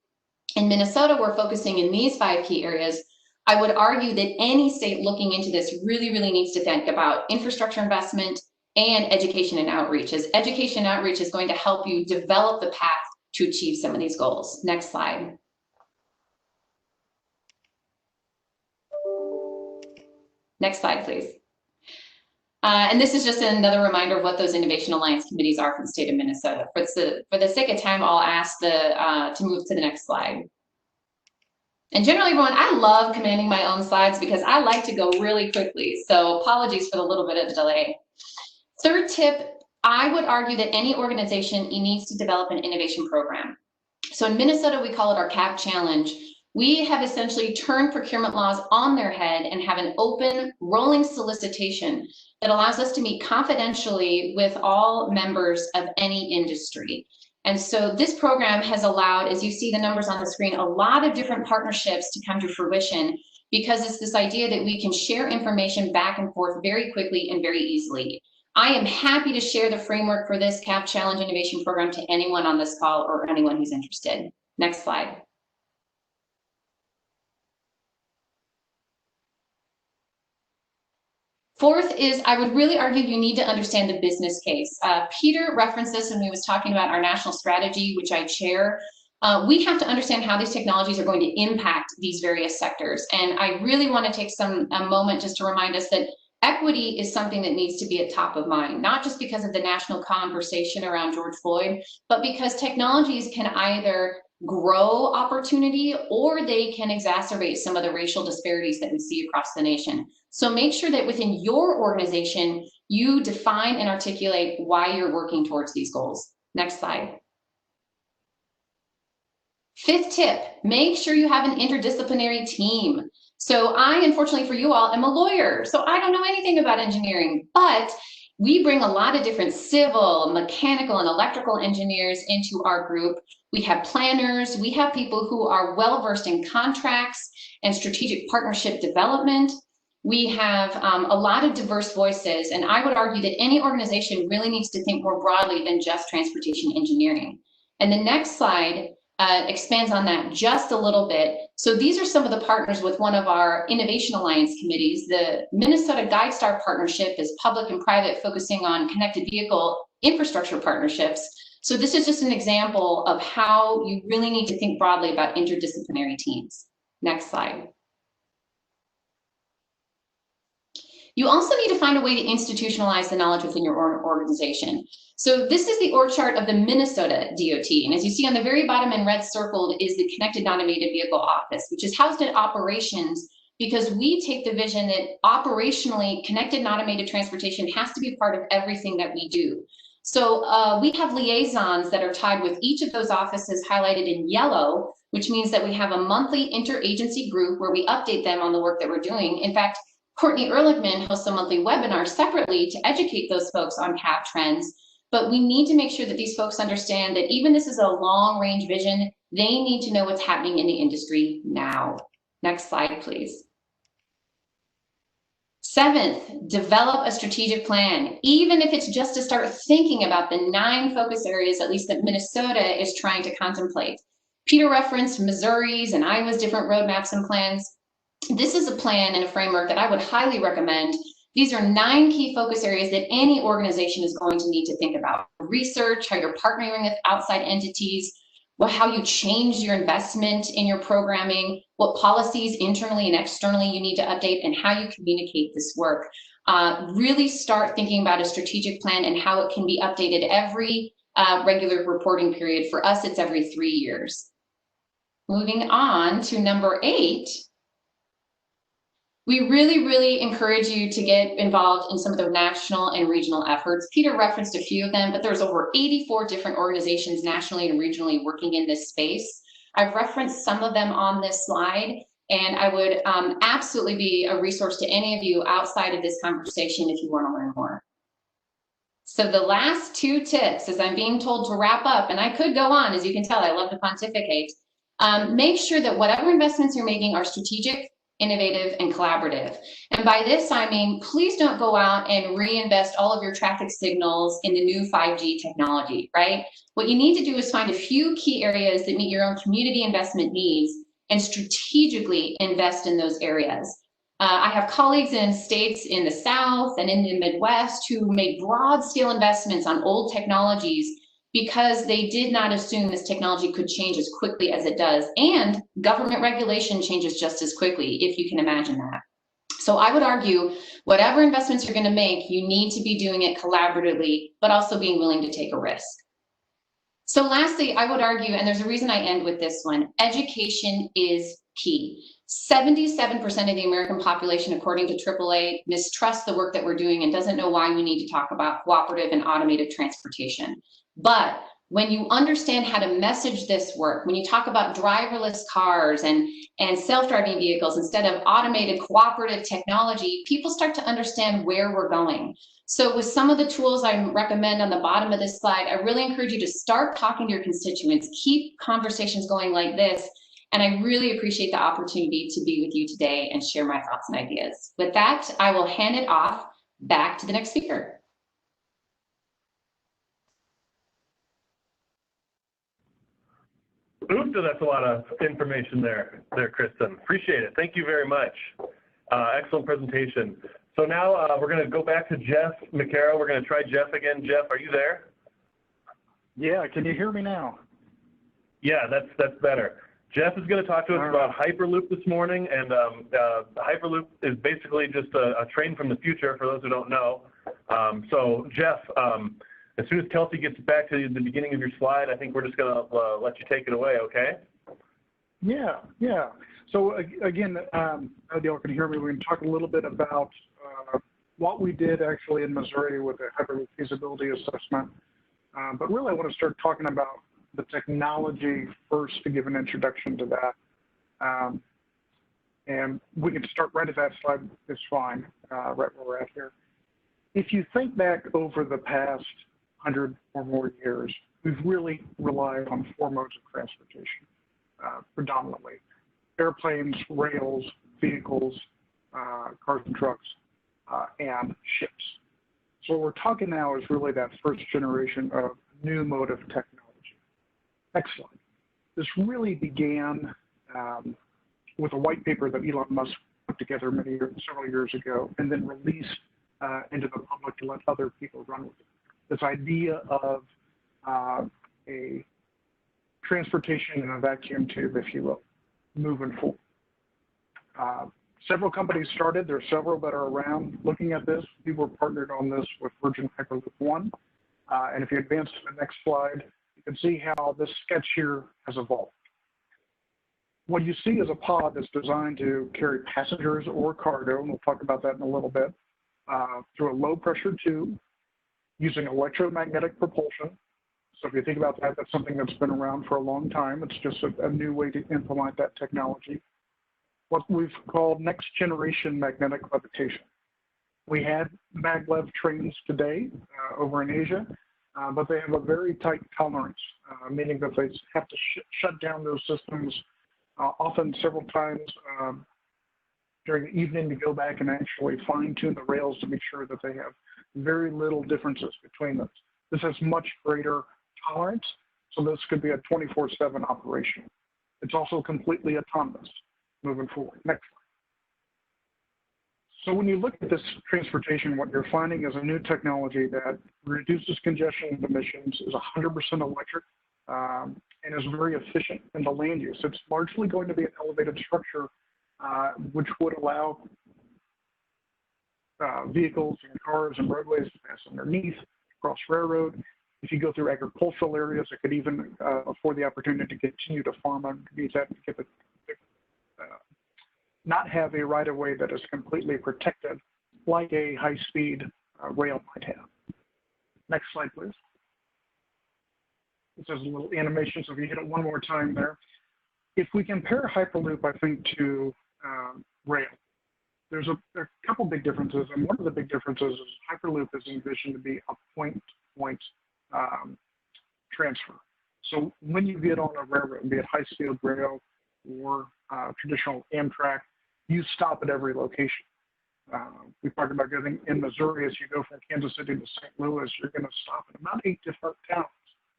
In Minnesota, we're focusing in these 5 key areas. I would argue that any state looking into this really needs to think about infrastructure investment and education and outreach, as education and outreach is going to help you develop the path to achieve some of these goals. Next slide. Next slide, please. And this is just another reminder of what those Innovation Alliance committees are for the state of Minnesota. For the sake of time, I'll ask to move to the next slide. And generally, everyone, I love commanding my own slides because I like to go really quickly. So apologies for the little bit of delay. Third tip, I would argue that any organization needs to develop an innovation program. So in Minnesota, we call it our CAV Challenge. We have essentially turned procurement laws on their head and have an open, rolling solicitation that allows us to meet confidentially with all members of any industry. And so this program has allowed, as you see the numbers on the screen, a lot of different partnerships to come to fruition, because it's this idea that we can share information back and forth very quickly and very easily. I am happy to share the framework for this CAV Challenge Innovation Program to anyone on this call or anyone who's interested. Next slide. Fourth is, I would really argue you need to understand the business case. Peter referenced this when he was talking about our national strategy, which I chair. We have to understand how these technologies are going to impact these various sectors. And I really want to take a moment just to remind us that equity is something that needs to be at top of mind, not just because of the national conversation around George Floyd, but because technologies can either grow opportunity or they can exacerbate some of the racial disparities that we see across the nation. So make sure that within your organization, you define and articulate why you're working towards these goals. Next slide. Fifth tip, make sure you have an interdisciplinary team. So I, unfortunately for you all, am a lawyer, so I don't know anything about engineering, but we bring a lot of different civil, mechanical, and electrical engineers into our group. We have planners, we have people who are well-versed in contracts and strategic partnership development. We have a lot of diverse voices, and I would argue that any organization really needs to think more broadly than just transportation engineering. And the next slide expands on that just a little bit. So these are some of the partners with one of our Innovation Alliance committees. The Minnesota GuideStar Partnership is public and private, focusing on connected vehicle infrastructure partnerships. So this is just an example of how you really need to think broadly about interdisciplinary teams. Next slide. You also need to find a way to institutionalize the knowledge within your organization. So this is the org chart of the Minnesota DOT. And as you see on the very bottom in red circled is the Connected Non-Automated Vehicle Office, which is housed in operations, because we take the vision that operationally connected and automated transportation has to be part of everything that we do. So we have liaisons that are tied with each of those offices highlighted in yellow, which means that we have a monthly interagency group where we update them on the work that we're doing. In fact, Courtney Ehrlichman hosts a monthly webinar separately to educate those folks on HAV trends, but we need to make sure that these folks understand that even this is a long-range vision, they need to know what's happening in the industry now. Next slide, please. Seventh, develop a strategic plan, even if it's just to start thinking about the 9 focus areas, at least that Minnesota is trying to contemplate. Peter referenced Missouri's and Iowa's different roadmaps and plans. This is a plan and a framework that I would highly recommend. These are 9 key focus areas that any organization is going to need to think about. Research, how you're partnering with outside entities, how you change your investment in your programming, what policies internally and externally you need to update, and how you communicate this work. Really start thinking about a strategic plan and how it can be updated every regular reporting period. For us, it's every 3 years. Moving on to number 8. We really encourage you to get involved in some of the national and regional efforts. Peter referenced a few of them, but there's over 84 different organizations nationally and regionally working in this space. I've referenced some of them on this slide, and I would absolutely be a resource to any of you outside of this conversation if you want to learn more. So the last 2 tips, as I'm being told to wrap up, and I could go on, as you can tell, I love to pontificate. Make sure that whatever investments you're making are strategic, innovative, and collaborative. And by this, I mean, please don't go out and reinvest all of your traffic signals in the new 5G technology, right? What you need to do is find a few key areas that meet your own community investment needs and strategically invest in those areas. I have colleagues in states in the South and in the Midwest who made broad scale investments on old technologies because they did not assume this technology could change as quickly as it does. And government regulation changes just as quickly, if you can imagine that. So I would argue, whatever investments you're gonna make, you need to be doing it collaboratively, but also being willing to take a risk. So lastly, I would argue, and there's a reason I end with this one, education is key. 77% of the American population, according to AAA, mistrusts the work that we're doing and doesn't know why we need to talk about cooperative and automated transportation. But when you understand how to message this work, when you talk about driverless cars and self-driving vehicles instead of automated cooperative technology, people start to understand where we're going. So with some of the tools I recommend on the bottom of this slide, I really encourage you to start talking to your constituents, keep conversations going like this, and I really appreciate the opportunity to be with you today and share my thoughts and ideas. With that, I will hand it off back to the next speaker. Oops, that's a lot of information there, Kristin. Appreciate it. Thank you very much. Excellent presentation. So now we're going to go back to Jeff McKerrow. We're going to try Jeff again. Jeff, are you there? Yeah, can you hear me now? Yeah, that's better. Jeff is going to talk to us about Hyperloop this morning, and Hyperloop is basically just a train from the future for those who don't know. So Jeff, as soon as Kelsey gets back to the beginning of your slide, I think we're just going to let you take it away, okay? Yeah. So again, I hope y'all can hear me. We're going to talk a little bit about what we did actually in Missouri with the Hyperloop feasibility assessment. But really, I want to start talking about the technology first to give an introduction to that. And we can start right at that slide, it's fine, right where we're at here. If you think back over the past 100 or more years, we've really relied on 4 modes of transportation, predominantly. Airplanes, rails, vehicles, cars and trucks, and ships. So what we're talking now is really that first generation of new mode of technology. Next slide. This really began with a white paper that Elon Musk put together several years ago, and then released into the public to let other people run with it. This idea of a transportation in a vacuum tube, if you will, moving forward. Several companies started. There are several that are around looking at this. We were partnered on this with Virgin Hyperloop One. And if you advance to the next slide, you can see how this sketch here has evolved. What you see is a pod that's designed to carry passengers or cargo, and we'll talk about that in a little bit, through a low pressure tube using electromagnetic propulsion. So if you think about that, that's something that's been around for a long time. It's just a new way to implement that technology. What we've called next generation magnetic levitation. We had maglev trains today over in Asia, but they have a very tight tolerance, meaning that they have to shut down those systems often several times during the evening to go back and actually fine-tune the rails to make sure that they have very little differences between them. This has much greater tolerance, so this could be a 24/7 operation. It's also completely autonomous moving forward. Next slide. So when you look at this transportation, what you're finding is a new technology that reduces congestion and emissions, is 100% electric, and is very efficient in the land use. It's largely going to be an elevated structure, which would allow vehicles and cars and roadways to pass underneath, across railroad. If you go through agricultural areas, it could even afford the opportunity to continue to farm underneath that and get not have a right-of-way that is completely protected like a high-speed rail might have. Next slide, please. This is a little animation, so if you hit it one more time there. If we compare Hyperloop, I think, to rail, there are a couple big differences, and one of the big differences is Hyperloop is envisioned to be a point-to-point transfer. So when you get on a railroad, be it high-speed rail or traditional Amtrak, you stop at every location. We talked about getting in Missouri. As you go from Kansas City to St. Louis, you're going to stop at about 8 different towns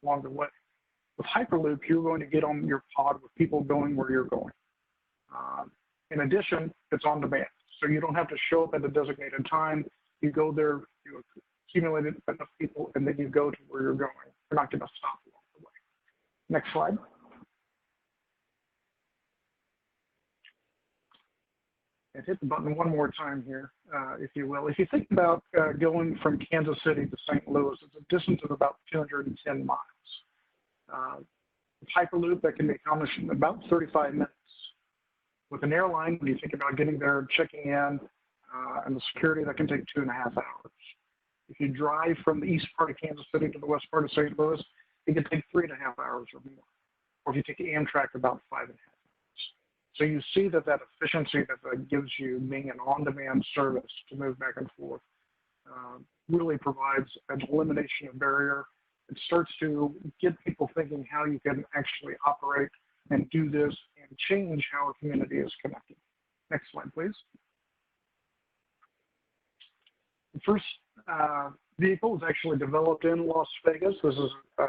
along the way. With Hyperloop, you're going to get on your pod with people going where you're going. In addition, it's on demand, so you don't have to show up at a designated time. You go there, you accumulate enough people, and then you go to where you're going. You're not going to stop along the way. Next slide. And hit the button one more time here, if you will. If you think about going from Kansas City to St. Louis, it's a distance of about 210 miles. With Hyperloop, that can be accomplished in about 35 minutes. With an airline, when you think about getting there, checking in, and the security, that can take 2.5 hours. If you drive from the east part of Kansas City to the west part of St. Louis, it can take 3.5 hours or more. Or if you take Amtrak, about 5.5 hours. So you see that efficiency that gives you being an on-demand service to move back and forth really provides an elimination of barrier. It starts to get people thinking how you can actually operate and do this and change how a community is connected. Next slide, please. The first vehicle was actually developed in Las Vegas. This is a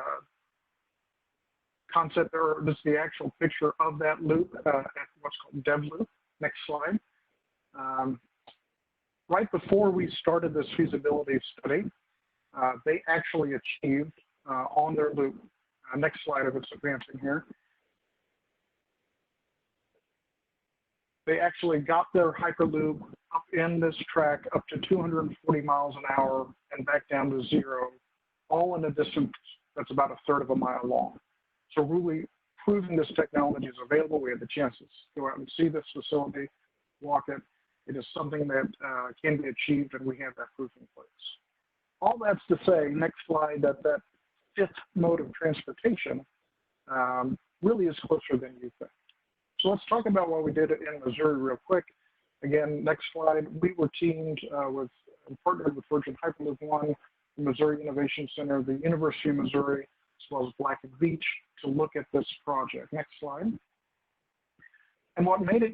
concept, or this is the actual picture of that loop at what's called DevLoop. Next slide. Right before we started this feasibility study, they actually achieved on their loop. Next slide if it's advancing here. They actually got their Hyperloop up in this track up to 240 miles an hour and back down to 0, all in a distance that's about 1/3 of a mile long. So really proving this technology is available. We had the chance to go out and see this facility, walk it. It is something that can be achieved, and we have that proof in place. All that's to say, next slide, that 5th mode of transportation really is closer than you think. So let's talk about what we did in Missouri real quick. Again, next slide. We were teamed and partnered with Virgin Hyperloop One, the Missouri Innovation Center, the University of Missouri, as well as Black and Veatch to look at this project. Next slide. And what made it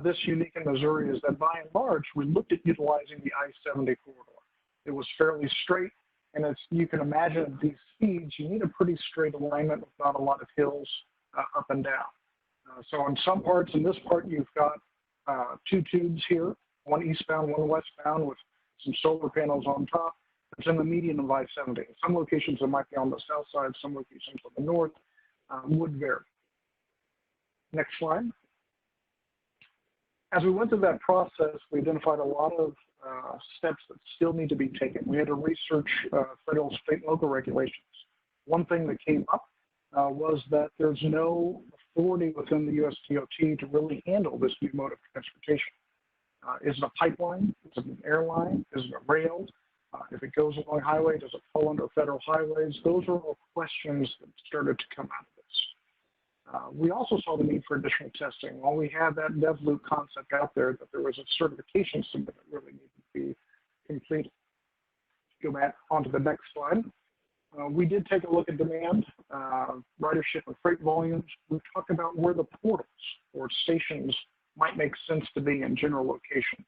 this unique in Missouri is that by and large, we looked at utilizing the I-70 corridor. It was fairly straight, and as you can imagine at these speeds, you need a pretty straight alignment with not a lot of hills up and down. So on some parts, in this part, you've got two tubes here, one eastbound, one westbound with some solar panels on top. It's in the median of I-70. Some locations it might be on the south side, some locations on the north, would vary. Next slide. As we went through that process, we identified a lot of steps that still need to be taken. We had to research federal, state, and local regulations. One thing that came up was that there's no authority within the USDOT to really handle this new mode of transportation. Is it a pipeline? Is it an airline? Is it a rail? If it goes along highway, does it fall under federal highways? Those are all questions that started to come out of this. We also saw the need for additional testing. While we had that DevLoop concept out there, that there was a certification submit that really needed to be completed. Go back onto the next slide. We did take a look at demand, ridership and freight volumes. We talked about where the portals or stations might make sense to be in general locations.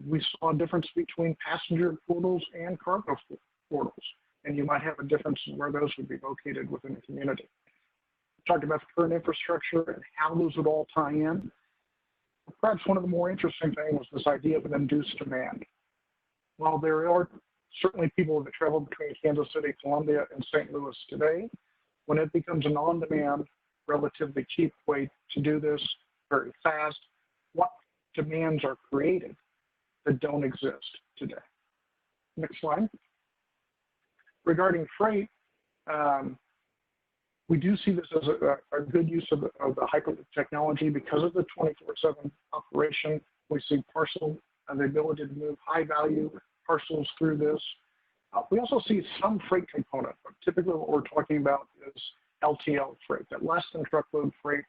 We saw a difference between passenger portals and cargo portals, and you might have a difference in where those would be located within the community. We talked about the current infrastructure and how those would all tie in. Perhaps one of the more interesting things was this idea of an induced demand. While there are certainly people that travel between Kansas City, Columbia, and St. Louis today, when it becomes an on-demand, relatively cheap way to do this very fast, what demands are created that don't exist today? Next slide. Regarding freight, we do see this as a good use of the Hyperloop technology because of the 24/7 operation. We see parcel and the ability to move high-value parcels through this. We also see some freight component, but typically what we're talking about is LTL freight, that less than truckload freight.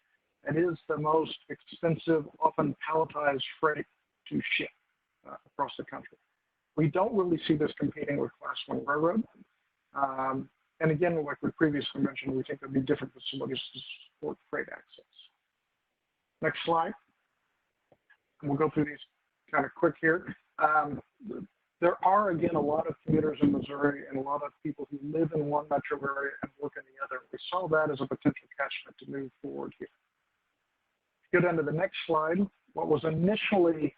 It is the most expensive, often palletized freight to ship across the country. We don't really see this competing with Class 1 railroad. And again, like we previously mentioned, we think there'll be different facilities to support freight access. Next slide. And we'll go through these kind of quick here. There are, again, a lot of commuters in Missouri and a lot of people who live in one metro area and work in the other. We saw that as a potential catchment to move forward here. Go down to the next slide. What was initially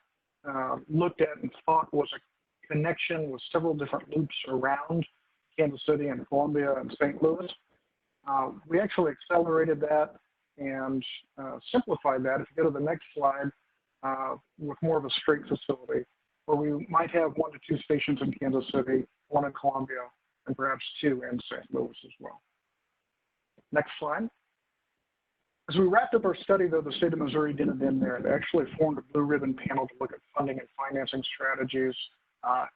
looked at and thought was a connection with several different loops around Kansas City and Columbia and St. Louis. We actually accelerated that and simplified that. If you go to the next slide, with more of a straight facility, where we might have 1 to 2 stations in Kansas City, 1 in Columbia, and perhaps 2 in St. Louis as well. Next slide. As we wrapped up our study, though, the state of Missouri didn't end there. They actually formed a blue ribbon panel to look at funding and financing strategies,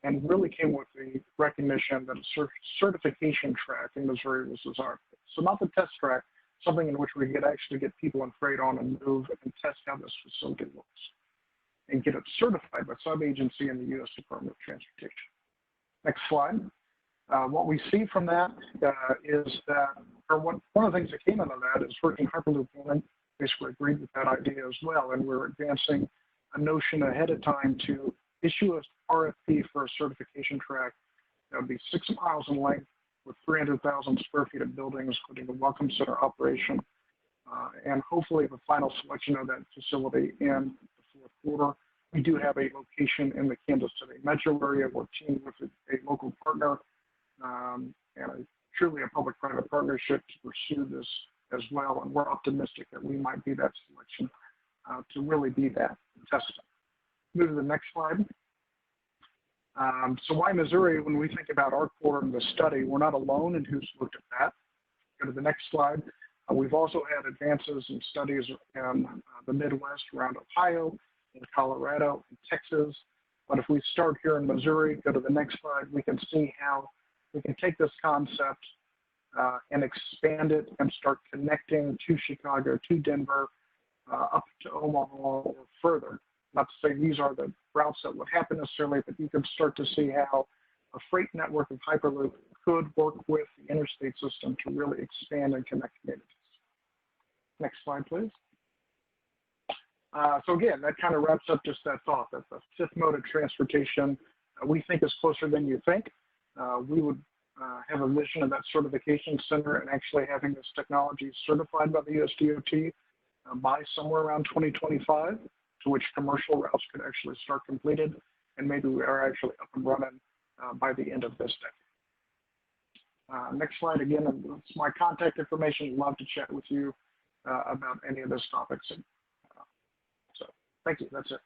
and really came with the recognition that a certification track in Missouri was desired. So not the test track, something in which we could actually get people and freight on and move and test how this facility looks, and get it certified by sub-agency in the U.S. Department of Transportation. Next slide. What we see from that is that, one of the things that came out of that is Virgin Hyperloop One basically agreed with that idea as well, and we're advancing a notion ahead of time to issue a RFP for a certification track that would be 6 miles in length with 300,000 square feet of buildings, including the Welcome Center operation, and hopefully the final selection of that facility in the 4th quarter. We do have a location in the Kansas City metro area. We're teamed with a local partner and truly a public-private partnership to pursue this as well. And we're optimistic that we might be that selection to really be that testing. Move to the next slide. So why Missouri? When we think about our quarter in the study, we're not alone in who's looked at that. Go to the next slide. We've also had advances in studies in the Midwest around Ohio, in Colorado, and Texas. But if we start here in Missouri, go to the next slide, we can see how we can take this concept and expand it and start connecting to Chicago, to Denver, up to Omaha or further. Not to say these are the routes that would happen necessarily, but you can start to see how a freight network of Hyperloop could work with the interstate system to really expand and connect communities. Next slide, please. So again, that kind of wraps up just that thought that the fifth mode of transportation we think is closer than you think. We would have a vision of that certification center and actually having this technology certified by the US DOT by somewhere around 2025, to which commercial routes could actually start completed, and maybe we are actually up and running by the end of this decade. Next slide again, it's my contact information. Love to chat with you about any of those topics. So thank you, that's it.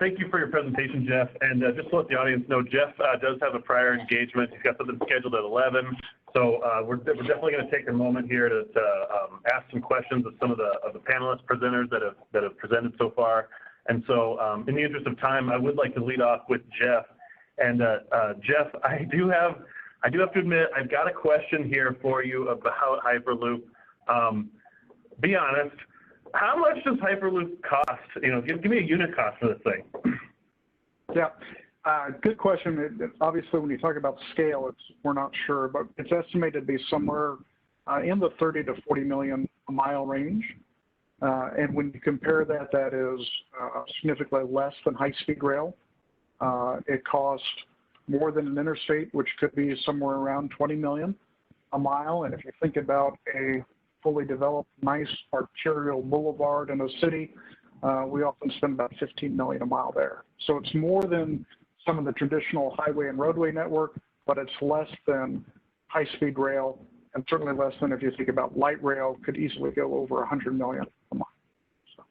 Thank you for your presentation, Jeff. And just to let the audience know, Jeff does have a prior engagement. He's got something scheduled at 11. So we're definitely going to take a moment here to ask some questions of some of the panelist presenters that have presented so far. And so in the interest of time, I would like to lead off with Jeff. And Jeff, I do have to admit, I've got a question here for you about Hyperloop. Be honest. How much does Hyperloop cost? You know, give me a unit cost for this thing. Yeah, good question. Obviously, when you talk about scale, we're not sure, but it's estimated to be somewhere in the 30 to 40 million a mile range. And when you compare that, that is significantly less than high-speed rail. It costs more than an interstate, which could be somewhere around 20 million a mile. And if you think about a fully developed, nice arterial boulevard in a city, we often spend about 15 million a mile there. So it's more than some of the traditional highway and roadway network, but it's less than high-speed rail, and certainly less than if you think about light rail, could easily go over 100 million a mile. So.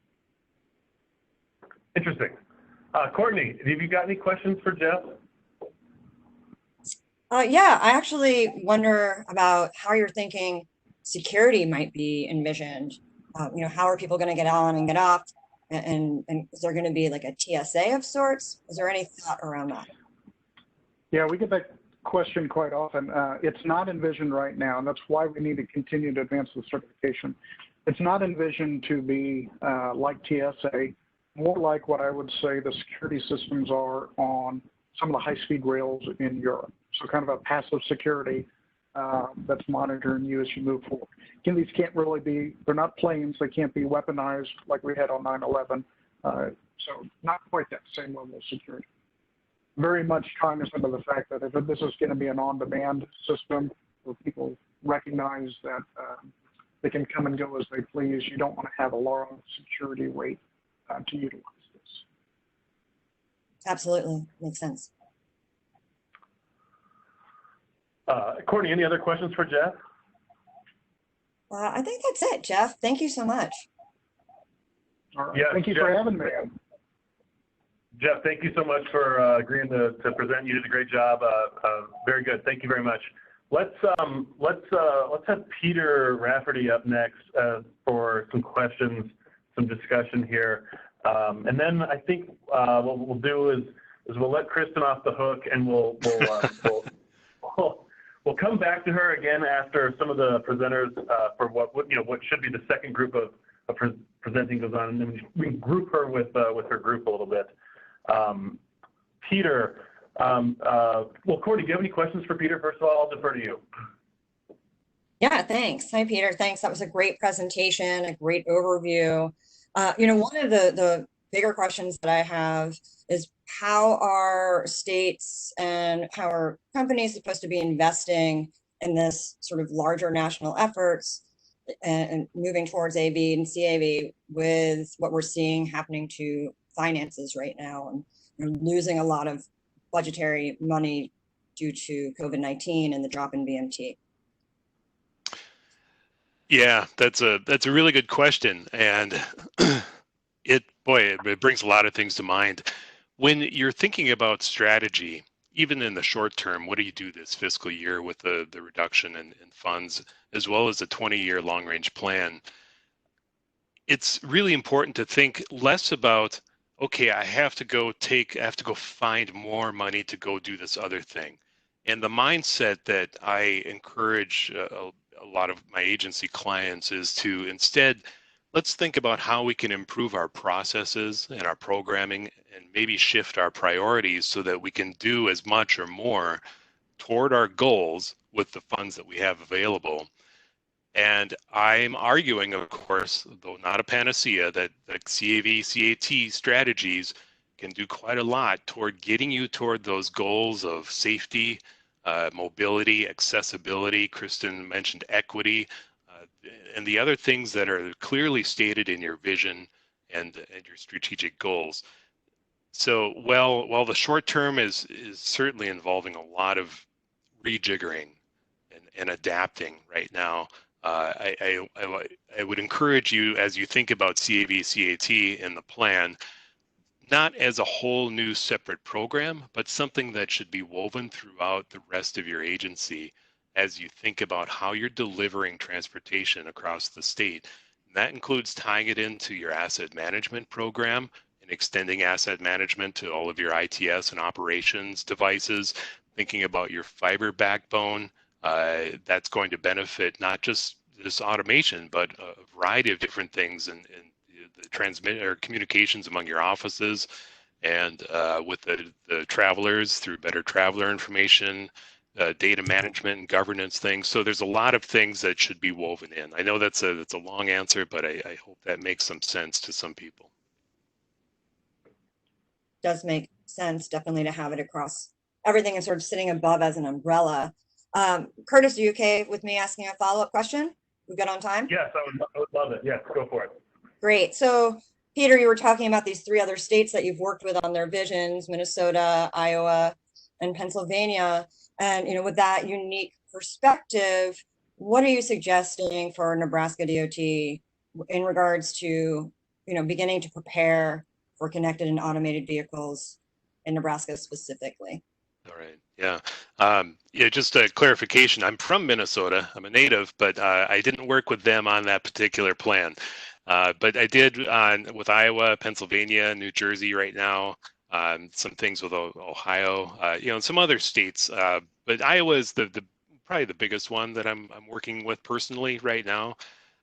Interesting. Courtney, have you got any questions for Jeff? Yeah, I actually wonder about how you're thinking security might be envisioned. You know, how are people going to get on and get off? And is there going to be like a TSA of sorts? Is there any thought around that? Yeah, we get that question quite often. It's not envisioned right now, and that's why we need to continue to advance the certification. It's not envisioned to be like TSA, more like what I would say the security systems are on some of the high-speed rails in Europe. So kind of a passive security that's monitoring you as you move forward. Again, these can't really be, they're not planes, they can't be weaponized like we had on 9/11. So not quite that same level of security. Very much cognizant of the fact that if this is going to be an on-demand system where people recognize that they can come and go as they please, you don't want to have a long security wait to utilize this. Absolutely, makes sense. Courtney, any other questions for Jeff? I think that's it, Jeff. Thank you so much. All right. Yes, Thank you Jeff, for having me. Jeff, thank you so much for agreeing to present. You did a great job. Very good. Thank you very much. Let's have Peter Rafferty up next for some questions, some discussion here, and then I think what we'll do is we'll let Kristin off the hook, and we'll come back to her again after some of the presenters for what should be the second group of presenting goes on, and then we group her with her group a little bit. Peter, well, Courtney, do you have any questions for Peter? First of all, I'll defer to you. Yeah, thanks. Hi, Peter. Thanks. That was a great presentation, a great overview. One of the bigger questions that I have is how are states and how are companies supposed to be investing in this sort of larger national efforts and moving towards AV and CAV with what we're seeing happening to finances right now and losing a lot of budgetary money due to COVID-19 and the drop in BMT? Yeah, that's a really good question, and it brings a lot of things to mind. When you're thinking about strategy, even in the short term, what do you do this fiscal year with the reduction in funds, as well as the 20-year long-range plan? It's really important to think less about, okay, I have to go find more money to go do this other thing, And the mindset that I encourage a lot of my agency clients is to instead, let's think about how we can improve our processes and our programming and maybe shift our priorities so that we can do as much or more toward our goals with the funds that we have available. And I'm arguing, of course, though not a panacea, that the CAV, CAT strategies can do quite a lot toward getting you toward those goals of safety, mobility, accessibility. Kristin mentioned equity, and the other things that are clearly stated in your vision and your strategic goals. So while the short term is certainly involving a lot of rejiggering and adapting right now, I would encourage you, as you think about CAV, CAT in the plan, not as a whole new separate program, but something that should be woven throughout the rest of your agency as you think about how you're delivering transportation across the state. And that includes tying it into your asset management program and extending asset management to all of your ITS and operations devices, thinking about your fiber backbone. That's going to benefit not just this automation, but a variety of different things and the transmit or communications among your offices and with the travelers through better traveler information, data management and governance things. So there's a lot of things that should be woven in. I know that's a long answer, but I hope that makes some sense to some people. Does make sense, definitely, to have it across everything and sort of sitting above as an umbrella. Curtis, are you okay with me asking a follow-up question? We good on time? Yes, I would love it. Yes, go for it. Great. So, Peter, you were talking about these 3 other states that you've worked with on their visions: Minnesota, Iowa, and Pennsylvania. And, you know, with that unique perspective, what are you suggesting for Nebraska DOT in regards to, you know, beginning to prepare for connected and automated vehicles in Nebraska specifically? All right. Yeah. Yeah. Just a clarification. I'm from Minnesota. I'm a native, but I didn't work with them on that particular plan. But I did with Iowa, Pennsylvania, New Jersey right now. Some things with Ohio, you know, and some other states. But Iowa is probably the biggest one that I'm working with personally right now.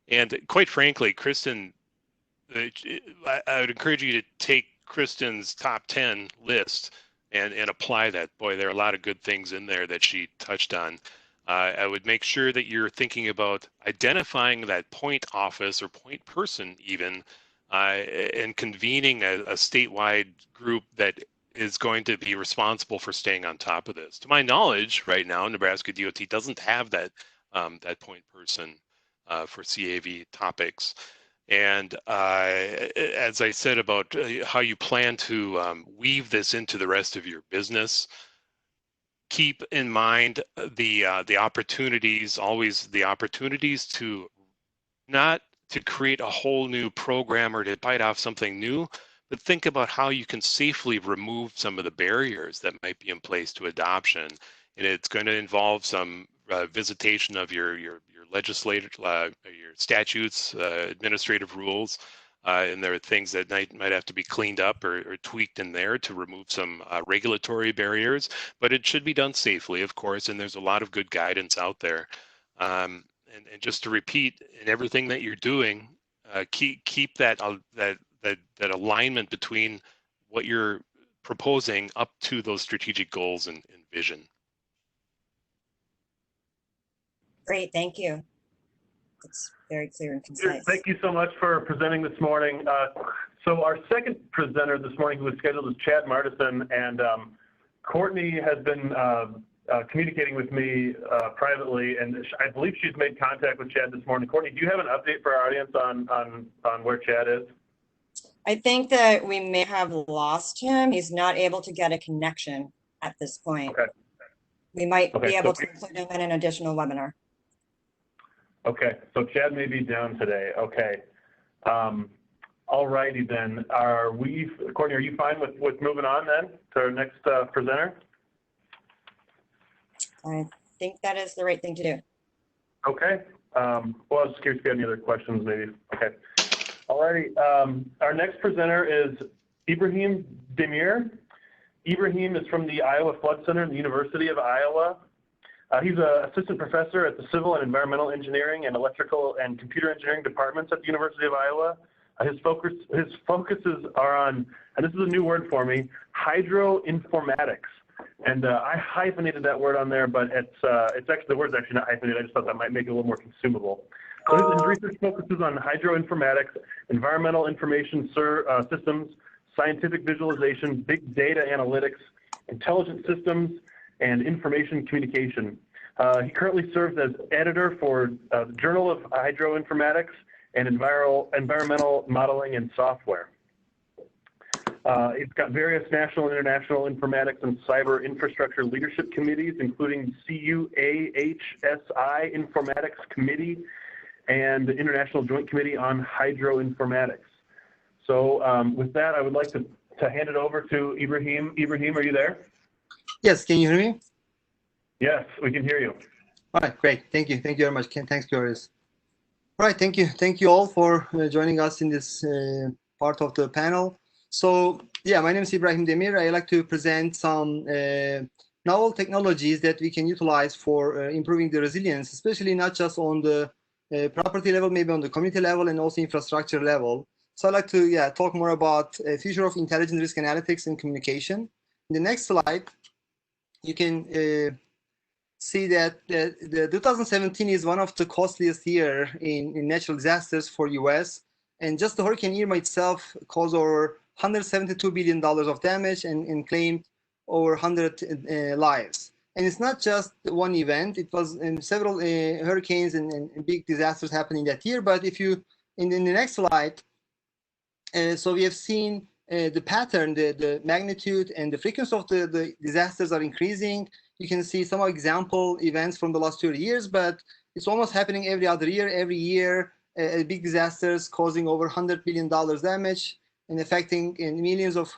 And quite frankly, Kristin, I would encourage you to take Kristin's top 10 list and apply that. Boy, there are a lot of good things in there that she touched on. I would make sure that you're thinking about identifying that point office or point person even, and convening a statewide group that is going to be responsible for staying on top of this. To my knowledge, right now, Nebraska DOT doesn't have that that point person for CAV topics. And as I said about how you plan to weave this into the rest of your business, keep in mind the opportunities, always the opportunities to not to create a whole new program or to bite off something new, but think about how you can safely remove some of the barriers that might be in place to adoption. And it's going to involve some visitation of your legislative, your statutes, administrative rules, and there are things that might have to be cleaned up or tweaked in there to remove some regulatory barriers, but it should be done safely, of course, and there's a lot of good guidance out there. And just to repeat, in everything that you're doing, keep that alignment between what you're proposing up to those strategic goals and vision. Great, thank you. It's very clear and concise. Thank you so much for presenting this morning. So our second presenter this morning who was scheduled is Chad Mardesen, and Courtney has been communicating with me privately, and I believe she's made contact with Chad this morning. Courtney, do you have an update for our audience on where Chad is? I think that we may have lost him. He's not able to get a connection at this point. Okay. We might be able to include him in an additional webinar. Okay, so Chad may be down today. Okay. All righty then. Courtney, are you fine with moving on then to our next presenter? I think that is the right thing to do. Okay. Well, I was just curious if you had any other questions, maybe. Okay. All righty. Our next presenter is Ibrahim Demir. Ibrahim is from the Iowa Flood Center in the University of Iowa. He's an assistant professor at the Civil and Environmental Engineering and Electrical and Computer Engineering departments at the University of Iowa. His focuses are on, and this is a new word for me, hydroinformatics. And I hyphenated that word on there, but it's actually, the word's actually not hyphenated. I just thought that might make it a little more consumable. So his research focuses on hydroinformatics, environmental information systems, scientific visualization, big data analytics, intelligent systems, and information communication. He currently serves as editor for the Journal of Hydroinformatics and Environmental Modeling and Software. It's got various national and international informatics and cyber infrastructure leadership committees, including CUAHSI Informatics Committee and the International Joint Committee on Hydroinformatics. So with that, I would like to hand it over to Ibrahim. Ibrahim, are you there? Yes, can you hear me? Yes, we can hear you. All right, great. Thank you. Thank you very much. Thanks, Joris. All right, thank you. Thank you all for joining us in this part of the panel. So, yeah, my name is Ibrahim Demir. I like to present some novel technologies that we can utilize for improving the resilience, especially not just on the property level, maybe on the community level and also infrastructure level. So I'd like to talk more about future of intelligent risk analytics and communication. In the next slide, you can see that the 2017 is one of the costliest year in natural disasters for US. And just the Hurricane Irma itself caused over $172 billion of damage and claimed over 100 lives. And it's not just one event. It was several hurricanes and big disasters happening that year. But if you, in the next slide, so we have seen the pattern, the magnitude and the frequency of the disasters are increasing. You can see some example events from the last 30 years, but it's almost happening every other year. Every year, big disasters causing over $100 billion damage and affecting millions of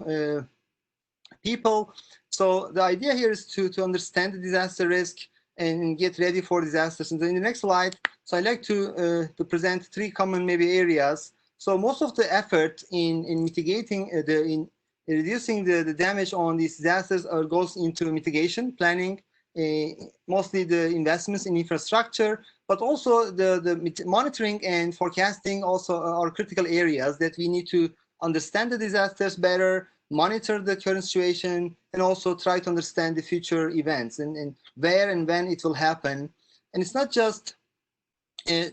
people. So the idea here is to understand the disaster risk and get ready for disasters. And then in the next slide, so I'd like to present three common maybe areas. So most of the effort in mitigating, in reducing the damage on these disasters goes into mitigation, planning, mostly the investments in infrastructure, but also the monitoring and forecasting also are critical areas that we need to understand the disasters better, monitor the current situation, and also try to understand the future events and where and when it will happen. And it's not just a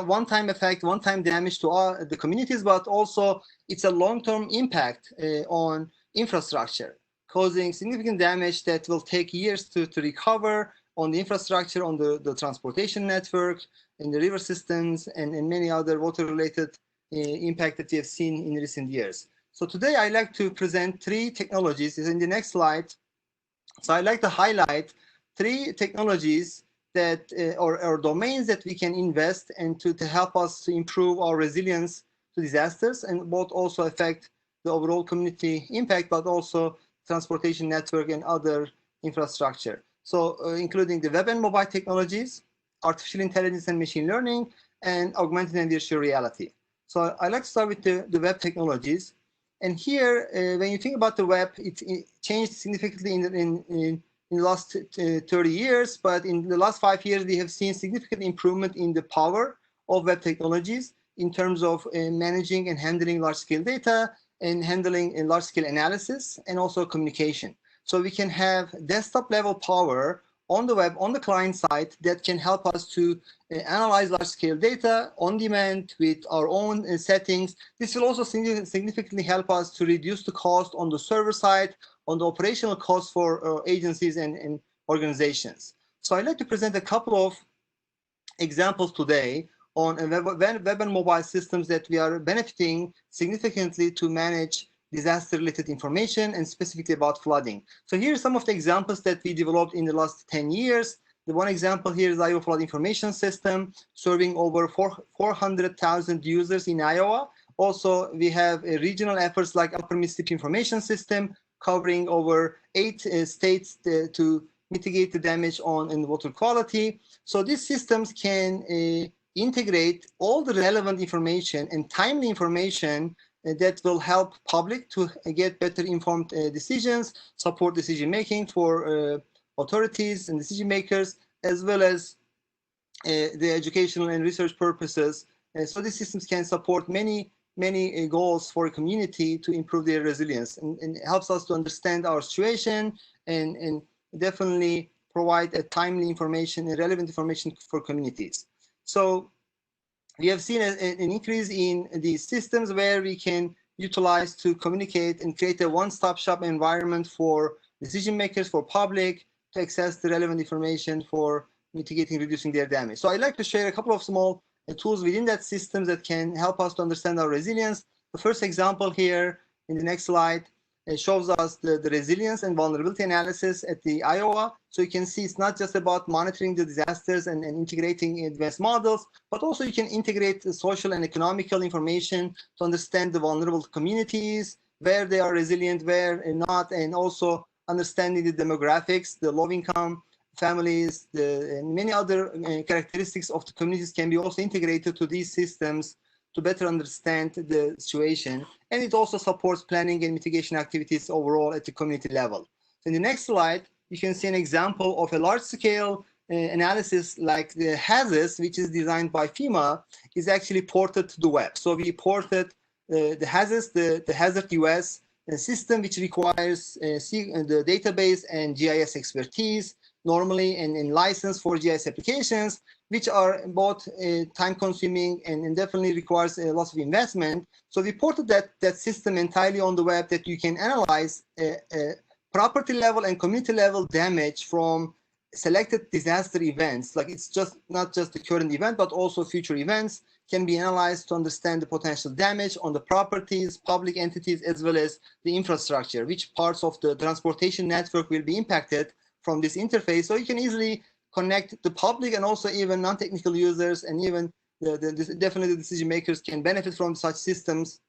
one-time effect, one-time damage to all the communities, but also it's a long-term impact on infrastructure, causing significant damage that will take years to recover on the infrastructure, on the transportation network, in the river systems, and many other water-related impact that we have seen in recent years. So today I'd like to present three technologies. Is in the next slide. So I'd like to highlight three technologies that or domains that we can invest and to help us to improve our resilience to disasters, and both also affect the overall community impact, but also transportation network and other infrastructure. So including the web and mobile technologies, artificial intelligence and machine learning, and augmented and virtual reality. So I'd like to start with the web technologies. And here, when you think about the web, it changed significantly in the last 30 years, but in the last 5 years, we have seen significant improvement in the power of web technologies in terms of managing and handling large-scale data and handling large-scale analysis and also communication. So we can have desktop-level power on the web, on the client side, that can help us to analyze large-scale data on demand with our own settings. This will also significantly help us to reduce the cost on the server side, on the operational costs for agencies and organizations. So I'd like to present a couple of examples today on web and mobile systems that we are benefiting significantly to manage disaster-related information and specifically about flooding. So here are some of the examples that we developed in the last 10 years. The one example here is Iowa Flood Information System, serving over 400,000 users in Iowa. Also, we have regional efforts like Upper Mississippi Information System, covering over 8 states to mitigate the damage on water quality. So these systems can integrate all the relevant information and timely information that will help public to get better informed decisions, support decision making for authorities and decision makers, as well as the educational and research purposes. So these systems can support many goals for a community to improve their resilience, and it helps us to understand our situation and definitely provide a timely information and relevant information for communities. So we have seen an increase in these systems where we can utilize to communicate and create a one-stop shop environment for decision makers, for public, to access the relevant information for mitigating, reducing their damage. So I'd like to share a couple of small tools within that system that can help us to understand our resilience. The first example here in the next slide shows us the resilience and vulnerability analysis at the Iowa. So you can see it's not just about monitoring the disasters and integrating advanced models, but also you can integrate the social and economical information to understand the vulnerable communities, where they are resilient, where not, and also understanding the demographics, the low income families, and many other characteristics of the communities can be also integrated to these systems to better understand the situation. And it also supports planning and mitigation activities overall at the community level. So in the next slide, you can see an example of a large-scale analysis like the HAZs, which is designed by FEMA, is actually ported to the web. So we ported the HAZs, the Hazard US system, which requires the database and GIS expertise, normally and license for GIS applications, which are both time-consuming and definitely requires a lot of investment. So we ported that system entirely on the web, that you can analyze property level and community level damage from selected disaster events. Like it's just not just the current event, but also future events can be analyzed to understand the potential damage on the properties, public entities, as well as the infrastructure, which parts of the transportation network will be impacted from this interface. So you can easily connect the public and also even non-technical users, and even definitely the decision makers can benefit from such systems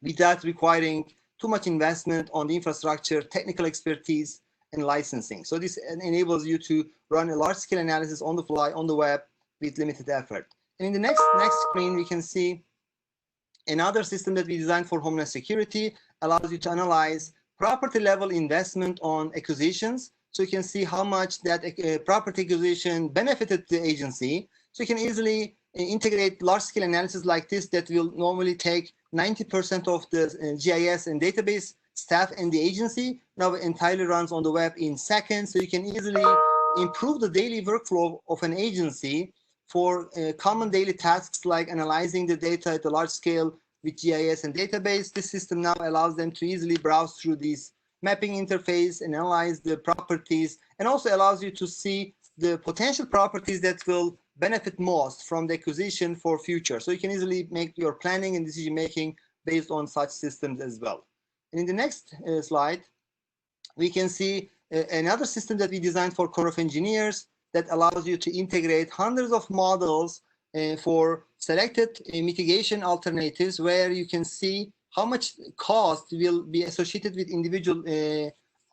without requiring too much investment on the infrastructure, technical expertise, and licensing. So this enables you to run a large-scale analysis on the fly on the web with limited effort. And in the next screen, we can see another system that we designed for Homeland Security, allows you to analyze property level investment on acquisitions. So you can see how much that property acquisition benefited the agency. So you can easily integrate large-scale analysis like this that will normally take 90% of the GIS and database staff in the agency. Now it entirely runs on the web in seconds. So you can easily improve the daily workflow of an agency for common daily tasks like analyzing the data at a large scale with GIS and database. This system now allows them to easily browse through these mapping interface and analyze the properties, and also allows you to see the potential properties that will benefit most from the acquisition for future. So you can easily make your planning and decision making based on such systems as well. And in the next slide, we can see another system that we designed for Corps of Engineers that allows you to integrate hundreds of models for selected mitigation alternatives, where you can see how much cost will be associated with individual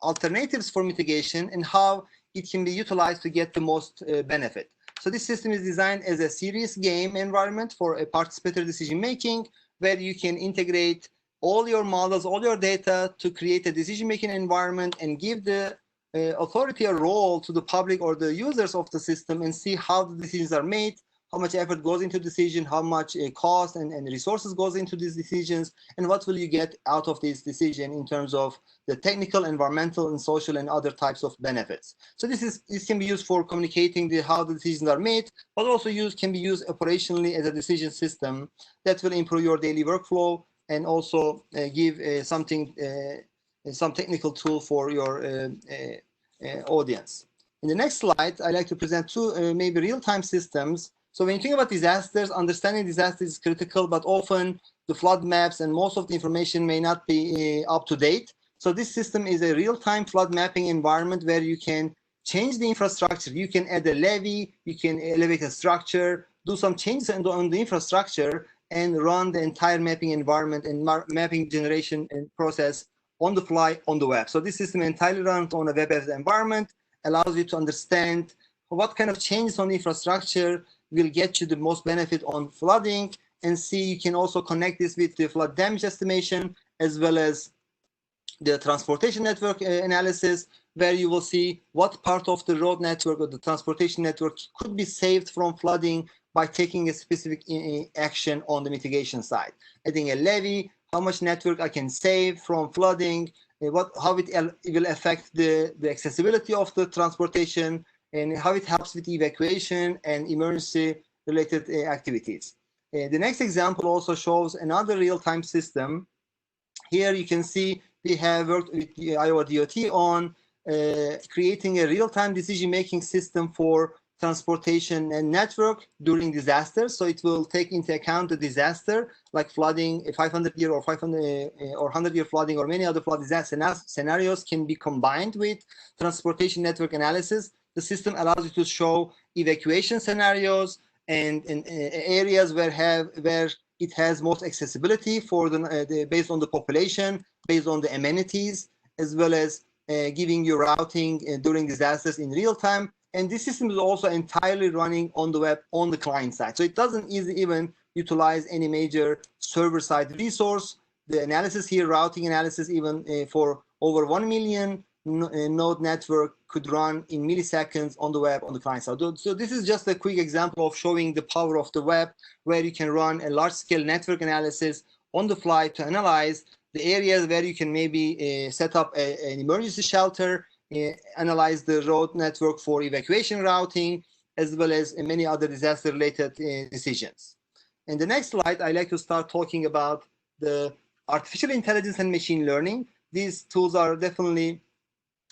alternatives for mitigation and how it can be utilized to get the most benefit. So this system is designed as a serious game environment for a participatory decision making, where you can integrate all your models, all your data to create a decision making environment and give the authority a role to the public or the users of the system, and see how the decisions are made, how much effort goes into decision, how much cost and resources goes into these decisions, and what will you get out of this decision in terms of the technical, environmental, and social, and other types of benefits. So this can be used for communicating how the decisions are made, but also can be used operationally as a decision system that will improve your daily workflow and also give some technical tool for your audience. In the next slide, I'd like to present two maybe real-time systems. So when you think about disasters, understanding disasters is critical, but often the flood maps and most of the information may not be up to date. So this system is a real-time flood mapping environment where you can change the infrastructure. You can add a levee, you can elevate a structure, do some changes on the infrastructure, and run the entire mapping environment and mapping generation and process on the fly on the web. So this system entirely runs on a web-based environment, allows you to understand what kind of changes on the infrastructure will get you the most benefit on flooding, and see, you can also connect this with the flood damage estimation, as well as the transportation network analysis, where you will see what part of the road network or the transportation network could be saved from flooding by taking a specific action on the mitigation side. Adding a levee, how much network I can save from flooding, how it will affect the accessibility of the transportation, and how it helps with evacuation and emergency related activities. The next example also shows another real-time system. Here you can see we have worked with the Iowa DOT on creating a real-time decision-making system for transportation and network during disasters. So it will take into account the disaster, like flooding, a 500-year or 100-year flooding, or many other flood disaster scenarios can be combined with transportation network analysis. The system allows you to show evacuation scenarios and areas where it has most accessibility for based on the population, based on the amenities, as well as giving you routing during disasters in real time. And this system is also entirely running on the web on the client side. So it doesn't even utilize any major server-side resource. The analysis here, routing analysis, even for over 1 million node network, could run in milliseconds on the web on the client side. So this is just a quick example of showing the power of the web, where you can run a large-scale network analysis on the fly to analyze the areas where you can maybe set up an emergency shelter, analyze the road network for evacuation routing, as well as many other disaster-related decisions. In the next slide, I'd like to start talking about the artificial intelligence and machine learning. These tools are definitely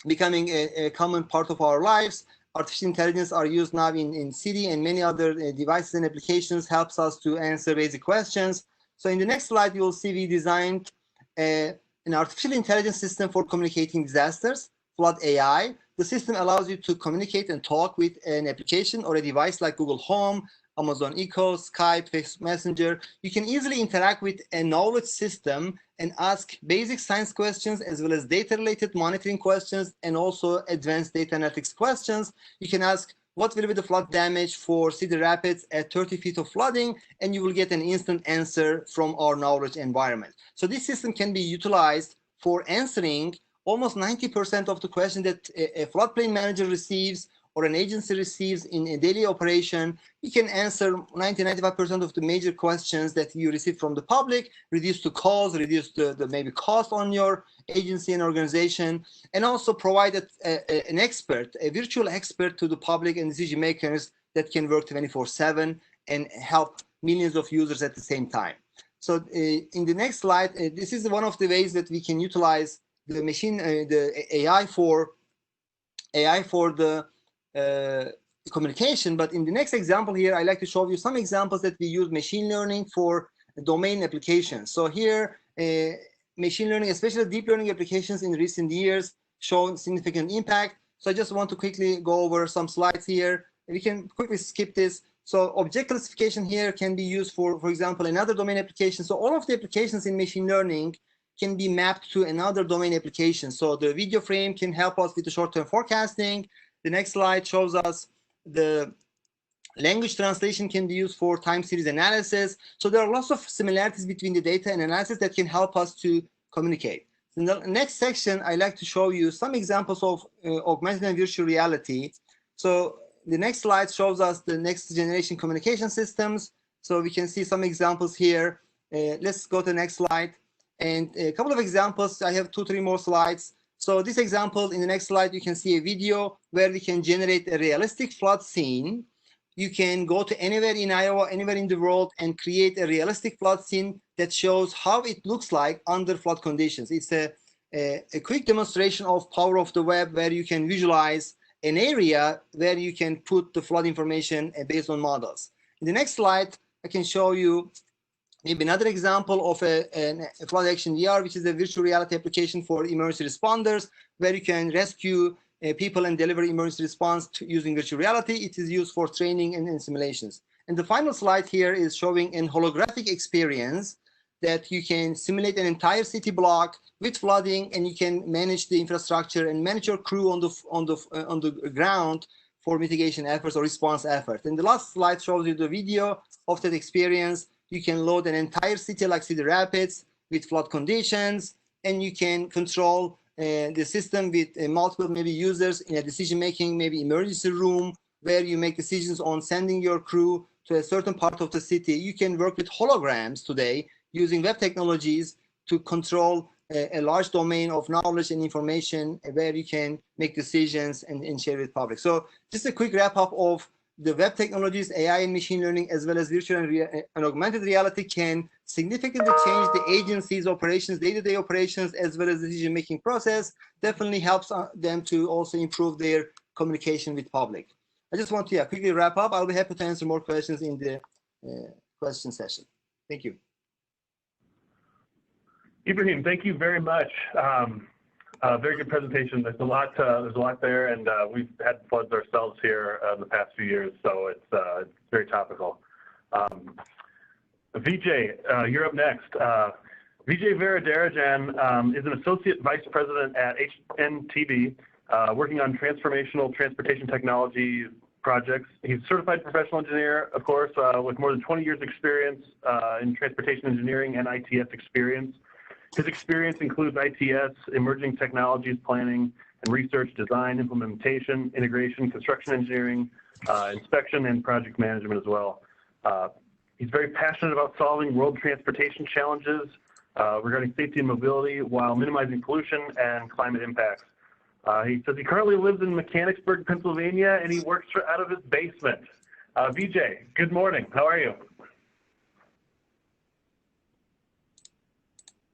becoming a common part of our lives. Artificial intelligence are used now in Siri and many other devices and applications, helps us to answer basic questions. So in the next slide, you will see we designed an artificial intelligence system for communicating disasters, Flood AI. The system allows you to communicate and talk with an application or a device like Google Home, Amazon Echo, Skype, Facebook Messenger. You can easily interact with a knowledge system and ask basic science questions, as well as data-related monitoring questions, and also advanced data analytics questions. You can ask, what will be the flood damage for Cedar Rapids at 30 feet of flooding? And you will get an instant answer from our knowledge environment. So this system can be utilized for answering almost 90% of the questions that a floodplain manager receives or an agency receives in a daily operation. You can answer 90–95% of the major questions that you receive from the public, reduce the calls, reduce the maybe cost on your agency and organization, and also provide an expert, a virtual expert to the public and decision makers that can work 24/7 and help millions of users at the same time. So in the next slide, this is one of the ways that we can utilize the the AI for the communication. But in the next example here, I like to show you some examples that we use machine learning for domain applications. So here, machine learning, especially deep learning applications in recent years, shown significant impact. So I just want to quickly go over some slides here. We can quickly skip this. So object classification here can be used for example, another domain application. So all of the applications in machine learning can be mapped to another domain application. So the video frame can help us with the short-term forecasting. The next slide shows us the language translation can be used for time series analysis. So there are lots of similarities between the data and analysis that can help us to communicate. In the next section, I like to show you some examples of augmented and virtual reality. So the next slide shows us the next generation communication systems. So we can see some examples here. Let's go to the next slide. And a couple of examples. I have 2-3 more slides. So this example, in the next slide, you can see a video where we can generate a realistic flood scene. You can go to anywhere in Iowa, anywhere in the world, and create a realistic flood scene that shows how it looks like under flood conditions. It's a quick demonstration of power of the web, where you can visualize an area where you can put the flood information based on models. In the next slide, I can show you maybe another example of a flood action VR, which is a virtual reality application for emergency responders, where you can rescue people and deliver emergency response using virtual reality. It is used for training and simulations. And the final slide here is showing an holographic experience that you can simulate an entire city block with flooding, and you can manage the infrastructure and manage your crew on the ground for mitigation efforts or response efforts. And the last slide shows you the video of that experience, you can load an entire city like Cedar Rapids with flood conditions, and you can control the system with multiple maybe users in a decision-making, maybe emergency room, where you make decisions on sending your crew to a certain part of the city. You can work with holograms today using web technologies to control a large domain of knowledge and information where you can make decisions and share with public. So just a quick wrap up of the web technologies, AI and machine learning, as well as virtual and augmented reality can significantly change the agency's operations, day-to-day operations, as well as the decision-making process. Definitely helps them to also improve their communication with public. I just want to quickly wrap up. I'll be happy to answer more questions in the question session. Thank you. Ibrahim, thank you very much. Very good presentation. There's a lot there, and we've had floods ourselves here in the past few years, so it's very topical. Vijay, you're up next. Vijay Varadarajan is an associate vice president at HNTB, working on transformational transportation technology projects. He's a certified professional engineer, of course, with more than 20 years experience in transportation engineering and ITS experience. His experience includes ITS, emerging technologies planning and research, design, implementation, integration, construction engineering, inspection, and project management as well. He's very passionate about solving world transportation challenges regarding safety and mobility while minimizing pollution and climate impacts. He says he currently lives in Mechanicsburg, Pennsylvania, and he works out of his basement. Vijay, good morning. How are you?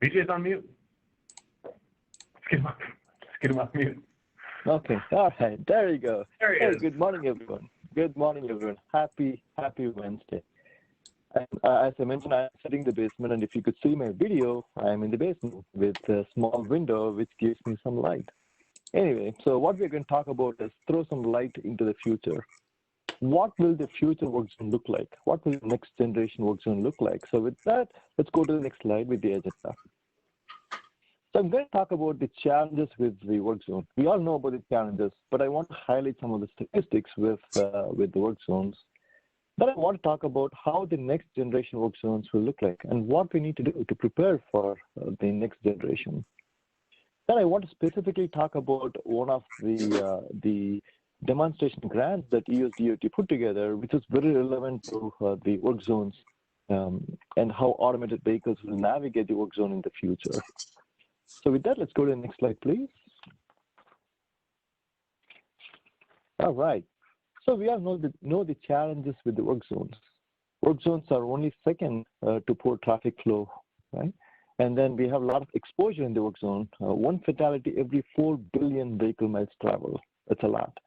Vijay's on mute. Let's get him on mute. Okay. All right. There you go. There he hey, is. Good morning, everyone. Good morning, everyone. Happy Wednesday. And, as I mentioned, I'm sitting in the basement, and if you could see my video, I'm in the basement with a small window which gives me some light. Anyway, so what we're going to talk about is throw some light into the future. What will the future work zone look like? What will the next generation work zone look like? So with that, let's go to the next slide with the agenda. So I'm going to talk about the challenges with the work zone. We all know about the challenges, but I want to highlight some of the statistics with the work zones. Then I want to talk about how the next generation work zones will look like and what we need to do to prepare for the next generation. Then I want to specifically talk about one of the demonstration grants that USDOT put together, which is very relevant to the work zones and how automated vehicles will navigate the work zone in the future. So with that, let's go to the next slide, please. All right. So we all know the challenges with the work zones. Work zones are only second to poor traffic flow, right? And then we have a lot of exposure in the work zone. One fatality every 4 billion vehicle miles travel. That's a lot.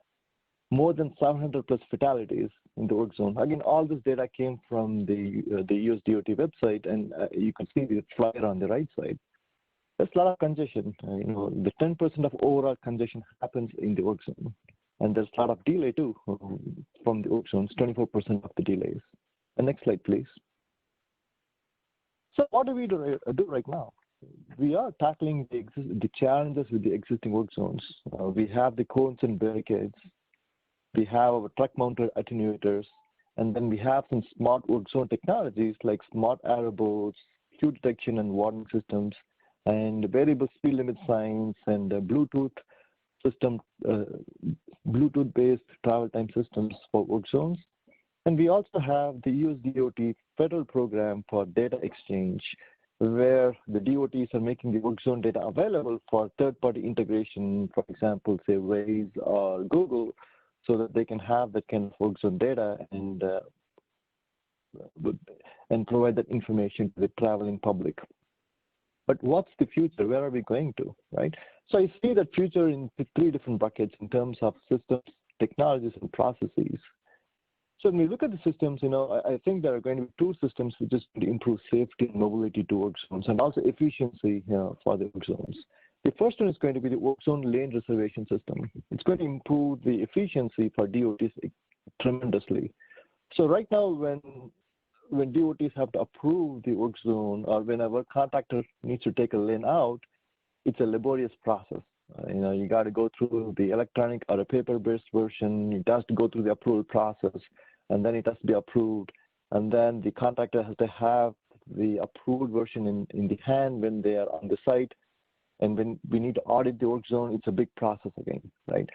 More than 700 plus fatalities in the work zone. Again, all this data came from the USDOT website, and you can see the flyer on the right side. There's a lot of congestion. The 10% of overall congestion happens in the work zone. And there's a lot of delay too from the work zones, 24% of the delays. And next slide, please. So what do we do right now? We are tackling the challenges with the existing work zones. We have the cones and barricades. We have our truck-mounted attenuators. And then we have some smart work zone technologies like smart arrow boards, queue detection and warning systems, and variable speed limit signs, and Bluetooth system, Bluetooth-based travel time systems for work zones. And we also have the USDOT federal program for data exchange, where the DOTs are making the work zone data available for third-party integration, for example, say Waze or Google, so that they can have that kind of work zone data and provide that information to the traveling public. But what's the future? Where are we going to, right? So I see that future in 3 different buckets in terms of systems, technologies, and processes. So when we look at the systems, I think there are going to be 2 systems which is going to improve safety and mobility to work zones and also efficiency for the work zones. The first one is going to be the work zone lane reservation system. It's going to improve the efficiency for DOTs tremendously. So right now, when DOTs have to approve the work zone, or whenever contractor needs to take a lane out, it's a laborious process. You got to go through the electronic or a paper-based version. It has to go through the approval process, and then it has to be approved. and then the contractor has to have the approved version in the hand when they are on the site. And when we need to audit the work zone, it's a big process again, right?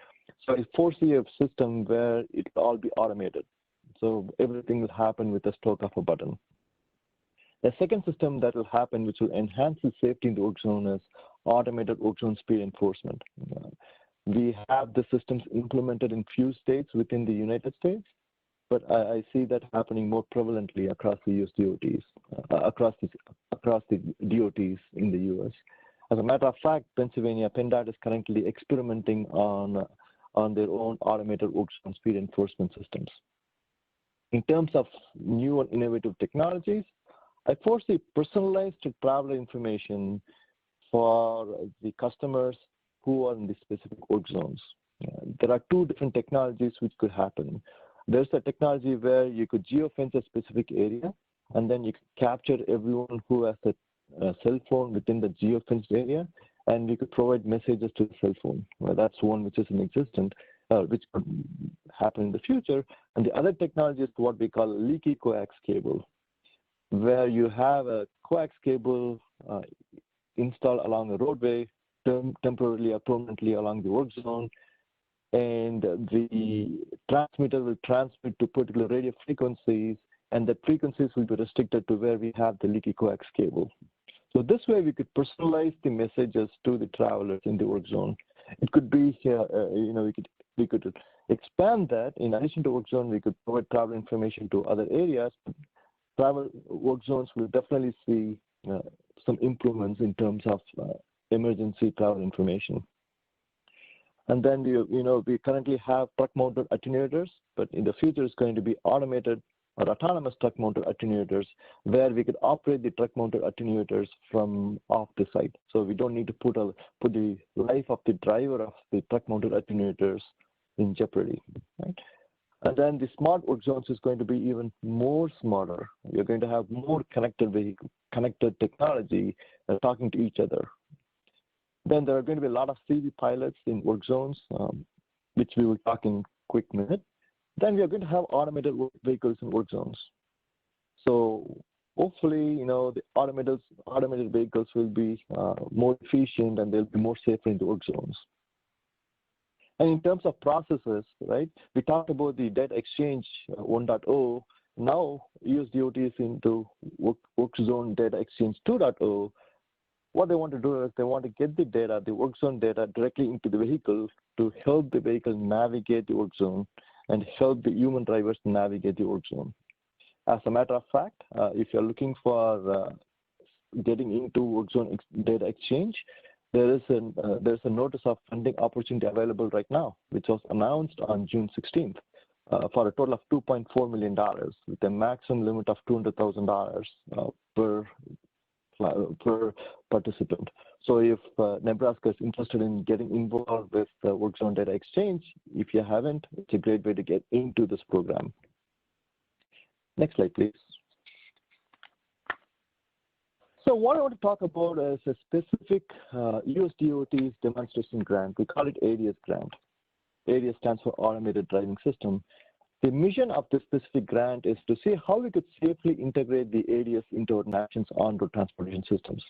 So I foresee a system where it will all be automated. So everything will happen with a stroke of a button. The second system that will happen, which will enhance the safety in the work zone, is automated work zone speed enforcement. We have the systems implemented in few states within the United States, but I see that happening more prevalently across the US DOTs, across the DOTs in the US. As a matter of fact, Pennsylvania PennDOT is currently experimenting on their own automated work zone speed enforcement systems. In terms of new and innovative technologies, I foresee personalized traveler information for the customers who are in the specific work zones. There are two different technologies which could happen. There's a technology where you could geofence a specific area, and then you could capture everyone who has a cell phone within the geofenced area, and we could provide messages to the cell phone. Well, that's one which is in existence, which could happen in the future. And the other technology is what we call leaky coax cable, where you have a coax cable installed along a roadway, temporarily or permanently along the work zone, and the transmitter will transmit to particular radio frequencies, and the frequencies will be restricted to where we have the leaky coax cable. So this way we could personalize the messages to the travelers in the work zone. It could be, we could expand that. In addition to work zone, we could provide travel information to other areas. Travel work zones will definitely see some improvements in terms of emergency travel information. And then we currently have truck-mounted attenuators, but in the future it's going to be automated or autonomous truck-mounted attenuators, where we could operate the truck-mounted attenuators from off the site. So we don't need to put the life of the driver of the truck-mounted attenuators in jeopardy, right? And then the smart work zones is going to be even more smarter. You're going to have more connected technology talking to each other. Then there are going to be a lot of CV pilots in work zones, which we will talk in a quick minute. Then we are going to have automated vehicles in work zones. So hopefully, the automated vehicles will be more efficient and they'll be more safer in the work zones. And in terms of processes, right, we talked about the data exchange 1.0. Now US DOT is into work zone data exchange 2.0. What they want to do is they want to get the data, the work zone data, directly into the vehicle to help the vehicle navigate the work zone and help the human drivers navigate the work zone. As a matter of fact, if you're looking for getting into work zone data exchange, there's a notice of funding opportunity available right now, which was announced on June 16th for a total of $2.4 million with a maximum limit of $200,000 per participant. So if Nebraska is interested in getting involved with work zone data exchange, if you haven't, it's a great way to get into this program. Next slide, please. So what I want to talk about is a specific US DOT's demonstration grant. We call it ADS grant. ADS stands for Automated Driving System. The mission of this specific grant is to see how we could safely integrate the ADS into our nation's on-road transportation systems.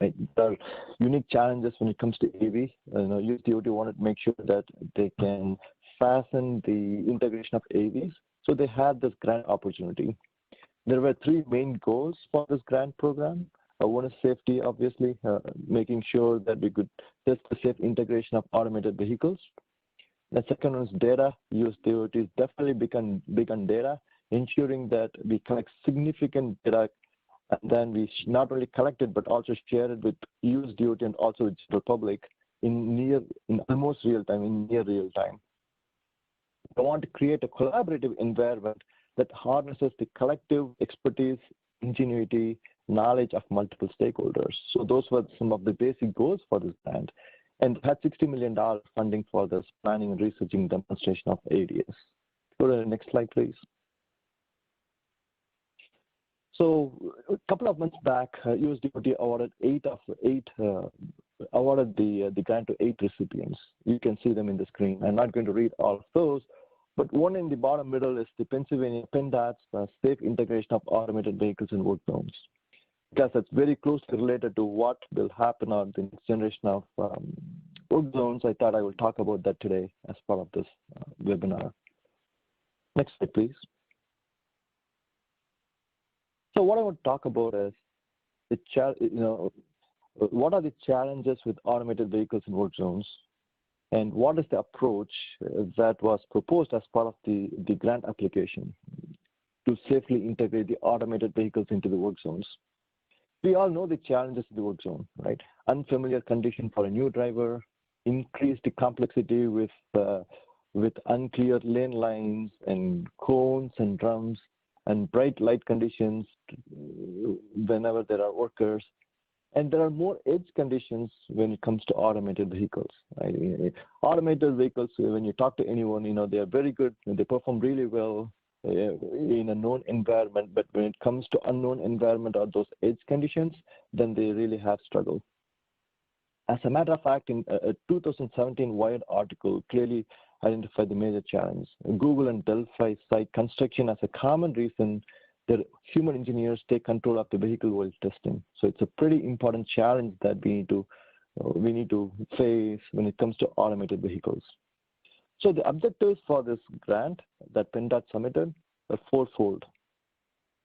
Right? There are unique challenges when it comes to AV. US DOT wanted to make sure that they can fasten the integration of AVs. So they had this grant opportunity. There were three main goals for this grant program. One is safety, obviously, making sure that we could test the safe integration of automated vehicles. The second one is data. US DOT is definitely big on data, ensuring that we collect significant data, and then we not only collect it, but also share it with US DOT and also with the public in almost real time, in near real time. I want to create a collaborative environment that harnesses the collective expertise, ingenuity, knowledge of multiple stakeholders. So those were some of the basic goals for this grant. And had $60 million funding for this planning and researching demonstration of ADS. Go to the next slide, please. So a couple of months back, US DOT awarded awarded the grant to 8 recipients. You can see them in the screen. I'm not going to read all of those, But one in the bottom middle is the Pennsylvania PennDOT's safe integration of automated vehicles in work zones. Because that's very closely related to what will happen on the next generation of work zones, I thought I will talk about that today as part of this webinar. Next slide, please. So what I want to talk about is what are the challenges with automated vehicles in work zones, and what is the approach that was proposed as part of the grant application to safely integrate the automated vehicles into the work zones. We all know the challenges in the work zone, right? Unfamiliar condition for a new driver, increased complexity with unclear lane lines and cones and drums, and bright light conditions whenever there are workers. And there are more edge conditions when it comes to automated vehicles. Right? Automated vehicles, when you talk to anyone, they are very good, they perform really well in a known environment, but when it comes to unknown environment or those edge conditions, then they really have struggled. As a matter of fact, in a 2017 Wired article clearly identified the major challenge. Google and Delphi cite construction as a common reason that human engineers take control of the vehicle while testing. So it's a pretty important challenge that we need to face when it comes to automated vehicles. So the objectives for this grant that PennDOT submitted are fourfold.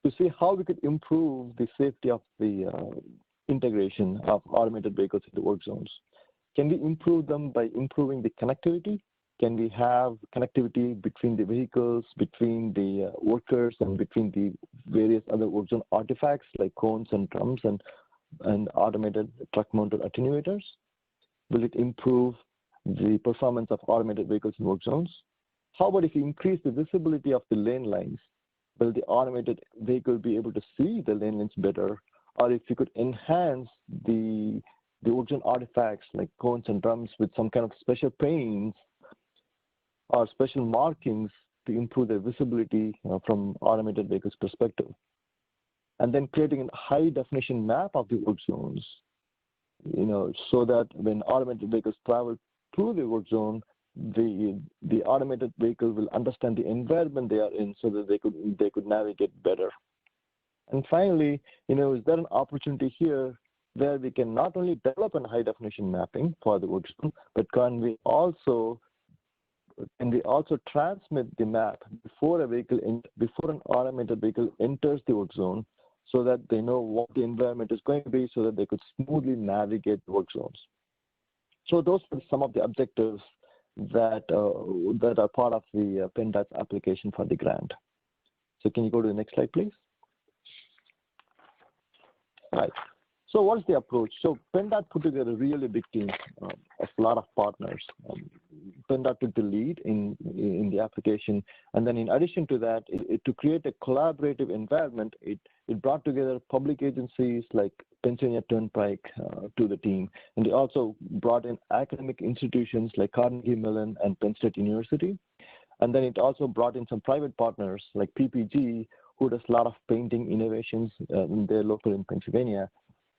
To see how we could improve the safety of the integration of automated vehicles into work zones. Can we improve them by improving the connectivity? Can we have connectivity between the vehicles, between the workers, and between the various other work zone artifacts like cones and drums and automated truck-mounted attenuators? Will it improve the performance of automated vehicles in work zones? How about if we increase the visibility of the lane lines? Will the automated vehicle be able to see the lane lines better? Or if you could enhance the work zone artifacts like cones and drums with some kind of special paints or special markings to improve their visibility from automated vehicles perspective. And then creating a high definition map of the work zones, so that when automated vehicles travel through the work zone, the automated vehicle will understand the environment they are in so that they could navigate better. And finally, is there an opportunity here where we can not only develop a high definition mapping for the work zone, but can we also transmit the map before an automated vehicle enters the work zone, so that they know what the environment is going to be, so that they could smoothly navigate the work zones. So those are some of the objectives that are part of the PennDOT's application for the grant. So can you go to the next slide, please? All right. So what's the approach? So PennDOT put together a really big team of a lot of partners. PennDOT took the lead in the application, and then in addition to that, to create a collaborative environment, it brought together public agencies like Pennsylvania Turnpike to the team, and they also brought in academic institutions like Carnegie Mellon and Penn State University, and then it also brought in some private partners like PPG, who does a lot of painting innovations in their local in Pennsylvania.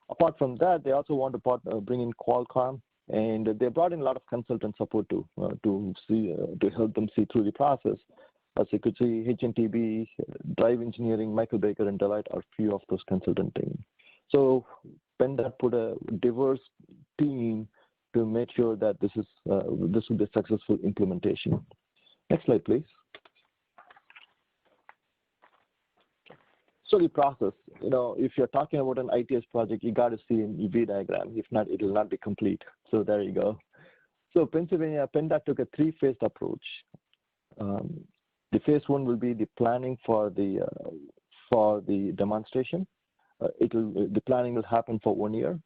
Apart from that, they also want to bring in Qualcomm, and they brought in a lot of consultant support to help them see through the process. As you could see, HNTB, Drive Engineering, Michael Baker, and Deloitte are few of those consultant teams. So PennDOT put a diverse team to make sure that this will be a successful implementation. Next slide, please. So the process, if you're talking about an ITS project, you got to see an EV diagram. If not, it will not be complete. So there you go. So PennDOT took a three-phased approach. The phase one will be the planning for the demonstration. The planning will happen for 1 year.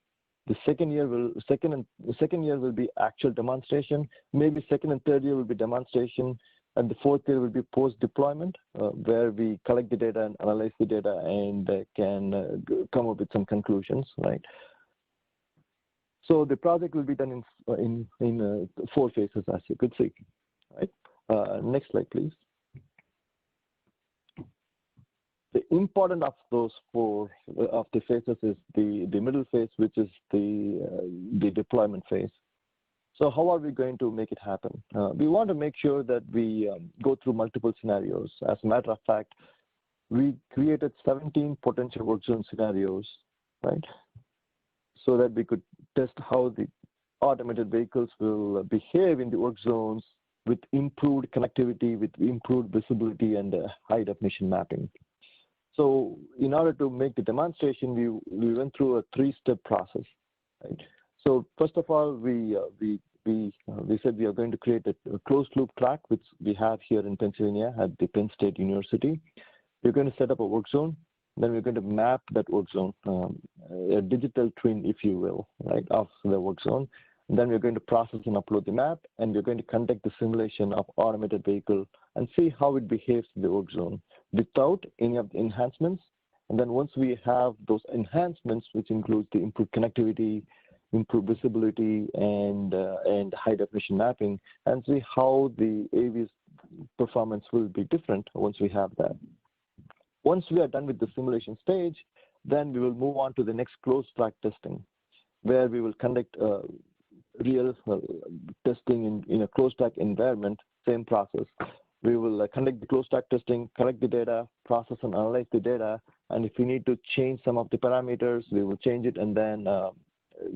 The second year will be actual demonstration. Maybe second and third year will be demonstration. And the fourth year will be post-deployment, where we collect the data and analyze the data and can come up with some conclusions, right? So the project will be done in 4 phases, as you could see, right? Next slide, please. The important of those 4 of the phases is the middle phase, which is the deployment phase. So how are we going to make it happen? We want to make sure that we go through multiple scenarios. As a matter of fact, we created 17 potential work zone scenarios, right? So that we could test how the automated vehicles will behave in the work zones with improved connectivity, with improved visibility and high definition mapping. So in order to make the demonstration, we went through a 3-step process, right? So first of all, we said we are going to create a closed loop track, which we have here in Pennsylvania at the Penn State University. We're going to set up a work zone. Then we're going to map that work zone, a digital twin, if you will, right, of the work zone. And then we're going to process and upload the map, and we're going to conduct the simulation of automated vehicle and see how it behaves in the work zone without any of the enhancements. And then once we have those enhancements, which includes the improved connectivity, improved visibility, and high definition mapping, and see how the AV's performance will be different once we have that. Once we are done with the simulation stage, then we will move on to the next closed track testing, where we will conduct real testing in a closed track environment, same process. We will conduct the closed track testing, collect the data, process and analyze the data, and if we need to change some of the parameters, we will change it, and then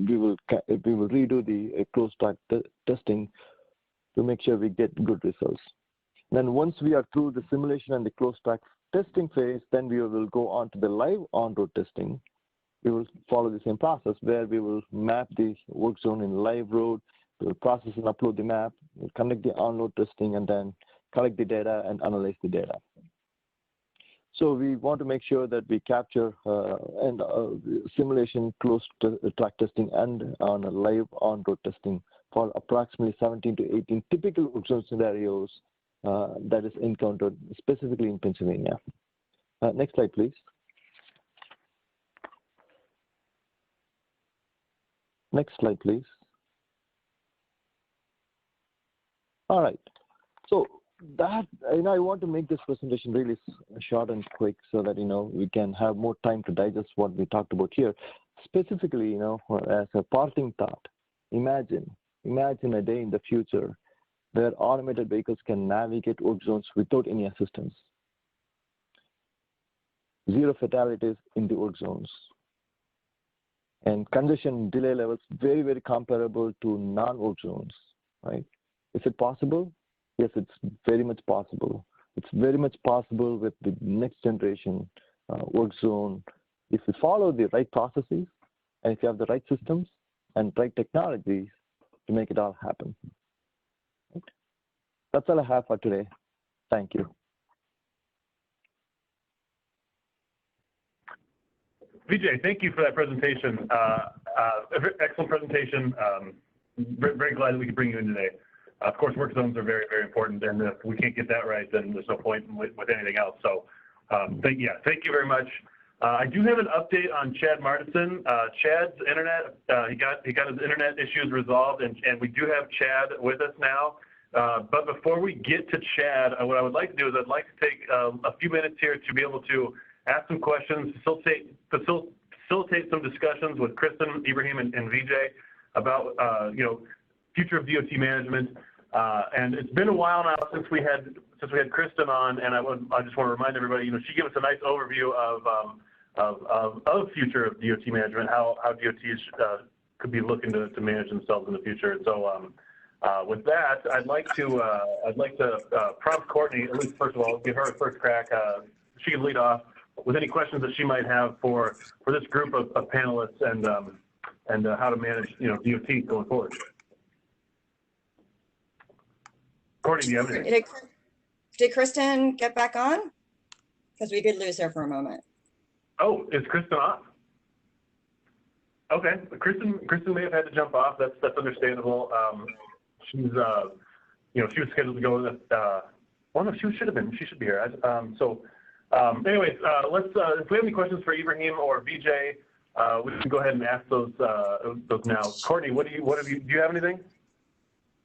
we will redo the closed track testing to make sure we get good results. Then once we are through the simulation and the closed track testing phase, then we will go on to the live on-road testing. We will follow the same process where we will map the work zone in live road, we will process and upload the map, we'll conduct the on-road testing, and then collect the data and analyze the data. So we want to make sure that we capture simulation closed track testing and on a live on-road testing for approximately 17 to 18 typical work zone scenarios that is encountered specifically in Pennsylvania. Next slide, please. Next slide, please. All right. So that, I want to make this presentation really short and quick so that, we can have more time to digest what we talked about here. Specifically, as a parting thought, imagine a day in the future where automated vehicles can navigate work zones without any assistance. 0 fatalities in the work zones. And congestion delay levels very, very comparable to non-work zones, right? Is it possible? Yes, it's very much possible. It's very much possible with the next generation work zone. If you follow the right processes, and if you have the right systems and right technologies to make it all happen. Right? That's all I have for today. Thank you. Vijay, thank you for that presentation. Excellent presentation. Very glad that we could bring you in today. Of course, work zones are very, very important, and if we can't get that right, then there's no point with anything else. So, thank you very much. I do have an update on Chad Mardesen. Chad's internet, he got his internet issues resolved, and we do have Chad with us now. But before we get to Chad, what I would like to do is I'd like to take a few minutes here to be able to ask some questions, facilitate some discussions with Kristin, Ibrahim, and Vijay about future of DOT management. And it's been a while now since we had Kristin on, and I just want to remind everybody, she gave us a nice overview of future of DOT management, how DOTs could be looking to manage themselves in the future. And so with that, I'd like to prompt Courtney, at least first of all, give her a first crack. She can lead off with any questions that she might have for this group of panelists and how to manage DOT going forward. Courtney, do you have anything? Did Kristin get back on? Because we did lose her for a moment. Oh, is Kristin off? Okay, Kristin may have had to jump off. That's understandable. She's she was scheduled to go to well, no, she should be here. Anyways, let's if we have any questions for Ibrahim or Vijay, we can go ahead and ask those now. Courtney, do you have anything?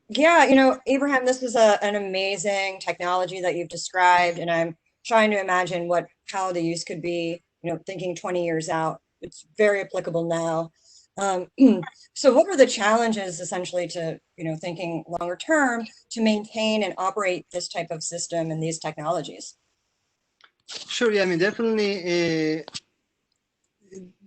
Yeah, Ibrahim, this is an amazing technology that you've described, and I'm trying to imagine how the use could be, thinking 20 years out. It's very applicable now. So what are the challenges essentially to, thinking longer term to maintain and operate this type of system and these technologies? Sure, yeah, I mean, definitely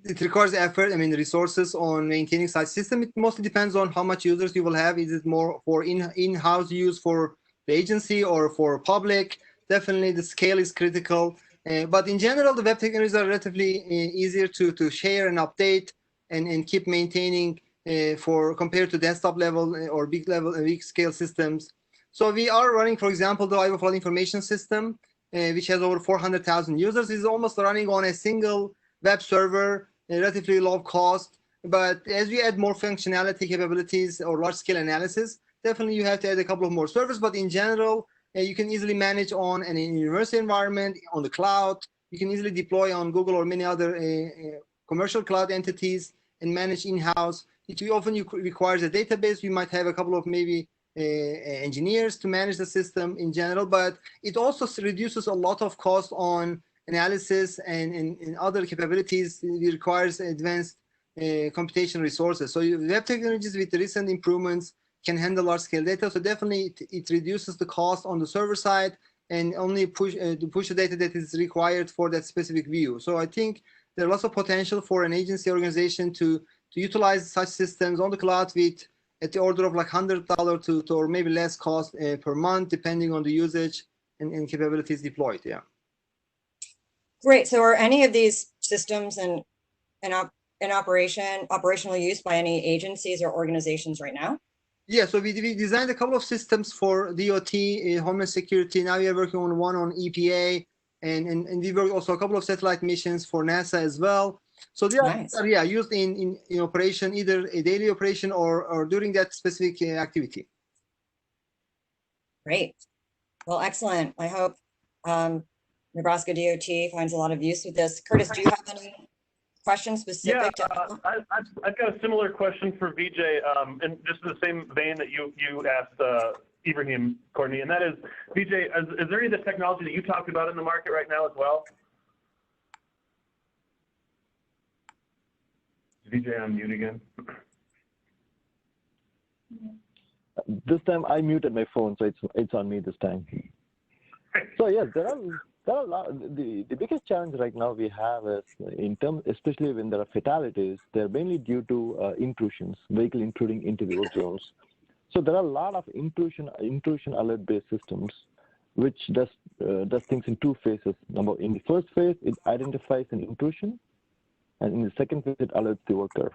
it requires effort, I mean, resources on maintaining such system. It mostly depends on how much users you will have. Is it more for in-house use for the agency or for public? Definitely the scale is critical. But in general, the web technologies are relatively easier to share and update and keep maintaining compared to desktop level or big scale systems. So we are running, for example, the Iowa Flood Information System, which has over 400,000 users, is almost running on a single web server, relatively low cost. But as we add more functionality capabilities or large scale analysis, definitely you have to add a couple of more servers. But in general, you can easily manage on an university environment, on the cloud. You can easily deploy on Google or many other commercial cloud entities and manage in-house. It often requires a database. We might have a couple of maybe engineers to manage the system in general, but it also reduces a lot of cost on analysis and other capabilities. It requires advanced computation resources. So web technologies with the recent improvements can handle large scale data. So definitely it reduces the cost on the server side and only push the data that is required for that specific view. So I think there are lots of potential for an agency organization to utilize such systems on the cloud with at the order of like $100 to or maybe less cost per month, depending on the usage and capabilities deployed. Yeah. Great. So are any of these systems in operational use by any agencies or organizations right now? Yeah, so we designed a couple of systems for DOT, Homeland Security. Now we are working on one on EPA, and we work also a couple of satellite missions for NASA as well. So they are used in operation, either a daily operation or during that specific activity. Great. Well, excellent. I hope Nebraska DOT finds a lot of use with this. Curtis, do you have any questions specific? Yeah, I've got a similar question for Vijay, and just in the same vein that you asked Ibrahim, Courtney, and that is, Vijay, is there any of the technology that you talked about in the market right now as well? Is Vijay on mute again? This time I muted my phone, so it's on me this time. So yes, there are a lot. The biggest challenge right now we have is especially when there are fatalities, they're mainly due to intrusions, vehicle intruding into the road zones. So there are a lot of intrusion alert-based systems, which does things in two phases. In the first phase, it identifies an intrusion, and in the second phase, it alerts the worker.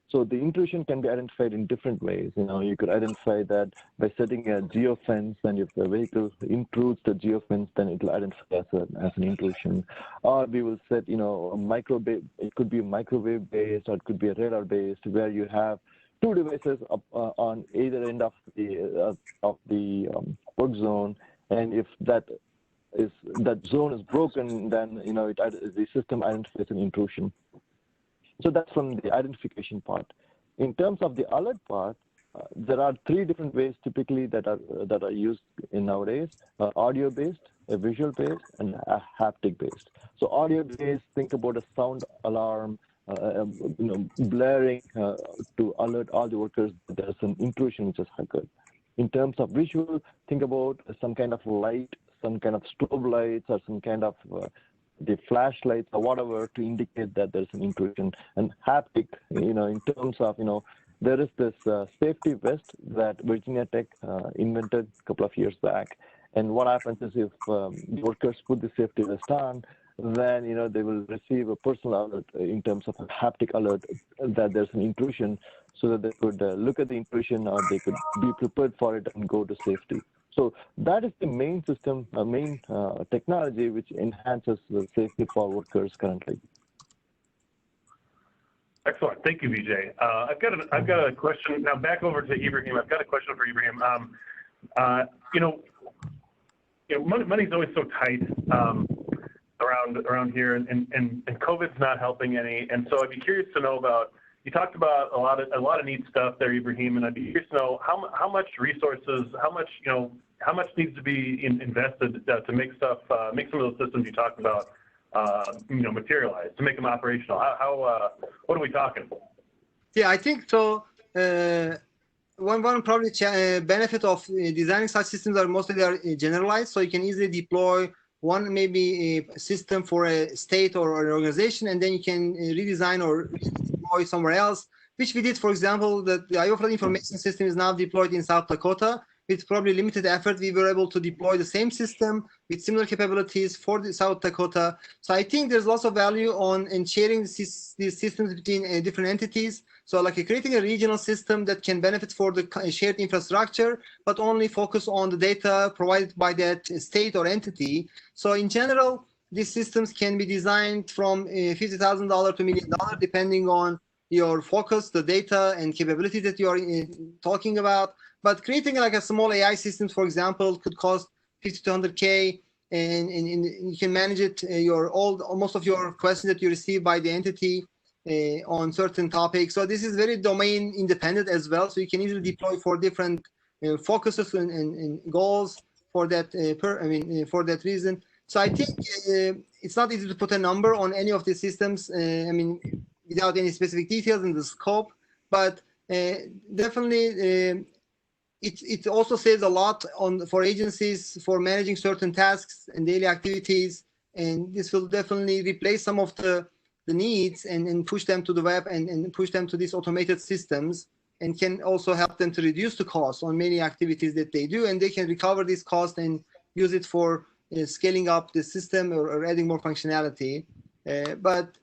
So the intrusion can be identified in different ways. You could identify that by setting a geofence, and if the vehicle intrudes the geofence, then it will identify as an intrusion. Or we will set, it could be microwave-based, or it could be a radar-based, where you have two devices on either end of the work zone, and if that zone is broken, then the system identifies an intrusion. So that's from the identification part. In terms of the alert part, there are three different ways typically that are used nowadays: audio-based, a visual-based, and a haptic-based. So audio-based, think about a sound alarm, blaring to alert all the workers that there's an intrusion which has occurred. In terms of visual, think about some kind of light, some kind of strobe lights, or some kind of the flashlights or whatever to indicate that there's an intrusion. And haptic, in terms of, there is this safety vest that Virginia Tech invented a couple of years back. And what happens is if the workers put the safety vest on, then, they will receive a personal alert in terms of a haptic alert that there's an intrusion, so that they could look at the intrusion, or they could be prepared for it and go to safety. So that is the main system, main technology which enhances the safety for workers currently. Excellent, thank you, Vijay. I've got a question now. Back over to Ibrahim. I've got a question for Ibrahim. Money's always so tight around here, and COVID's not helping any. And so I'd be curious to know about. You talked about a lot of neat stuff there, Ibrahim, and I'd be curious to know how much resources, how much needs to be invested to make some of those systems you talked about, materialize, to make them operational. What are we talking? Yeah, I think so. One probably benefit of designing such systems are mostly they are generalized, so you can easily deploy one maybe a system for a state or an organization, and then you can redesign or deploy somewhere else. Which we did, for example, the Iowa Flood Information System is now deployed in South Dakota. With probably limited effort, we were able to deploy the same system with similar capabilities for the South Dakota. So I think there's lots of value in sharing these systems between different entities. So like creating a regional system that can benefit for the shared infrastructure, but only focus on the data provided by that state or entity. So in general, these systems can be designed from $50,000 to $1 million, depending on your focus, the data and capabilities that you are talking about. But creating like a small AI system, for example, could cost 50 to 100K, and you can manage it. Most of your questions that you receive by the entity on certain topics. So this is very domain independent as well. So you can easily deploy for different focuses and goals for that. For that reason. So I think it's not easy to put a number on any of these systems. Without any specific details in the scope, but definitely. It also saves a lot for agencies for managing certain tasks and daily activities, and this will definitely replace some of the needs and push them to the web and push them to these automated systems, and can also help them to reduce the cost on many activities that they do, and they can recover this cost and use it for scaling up the system or adding more functionality. But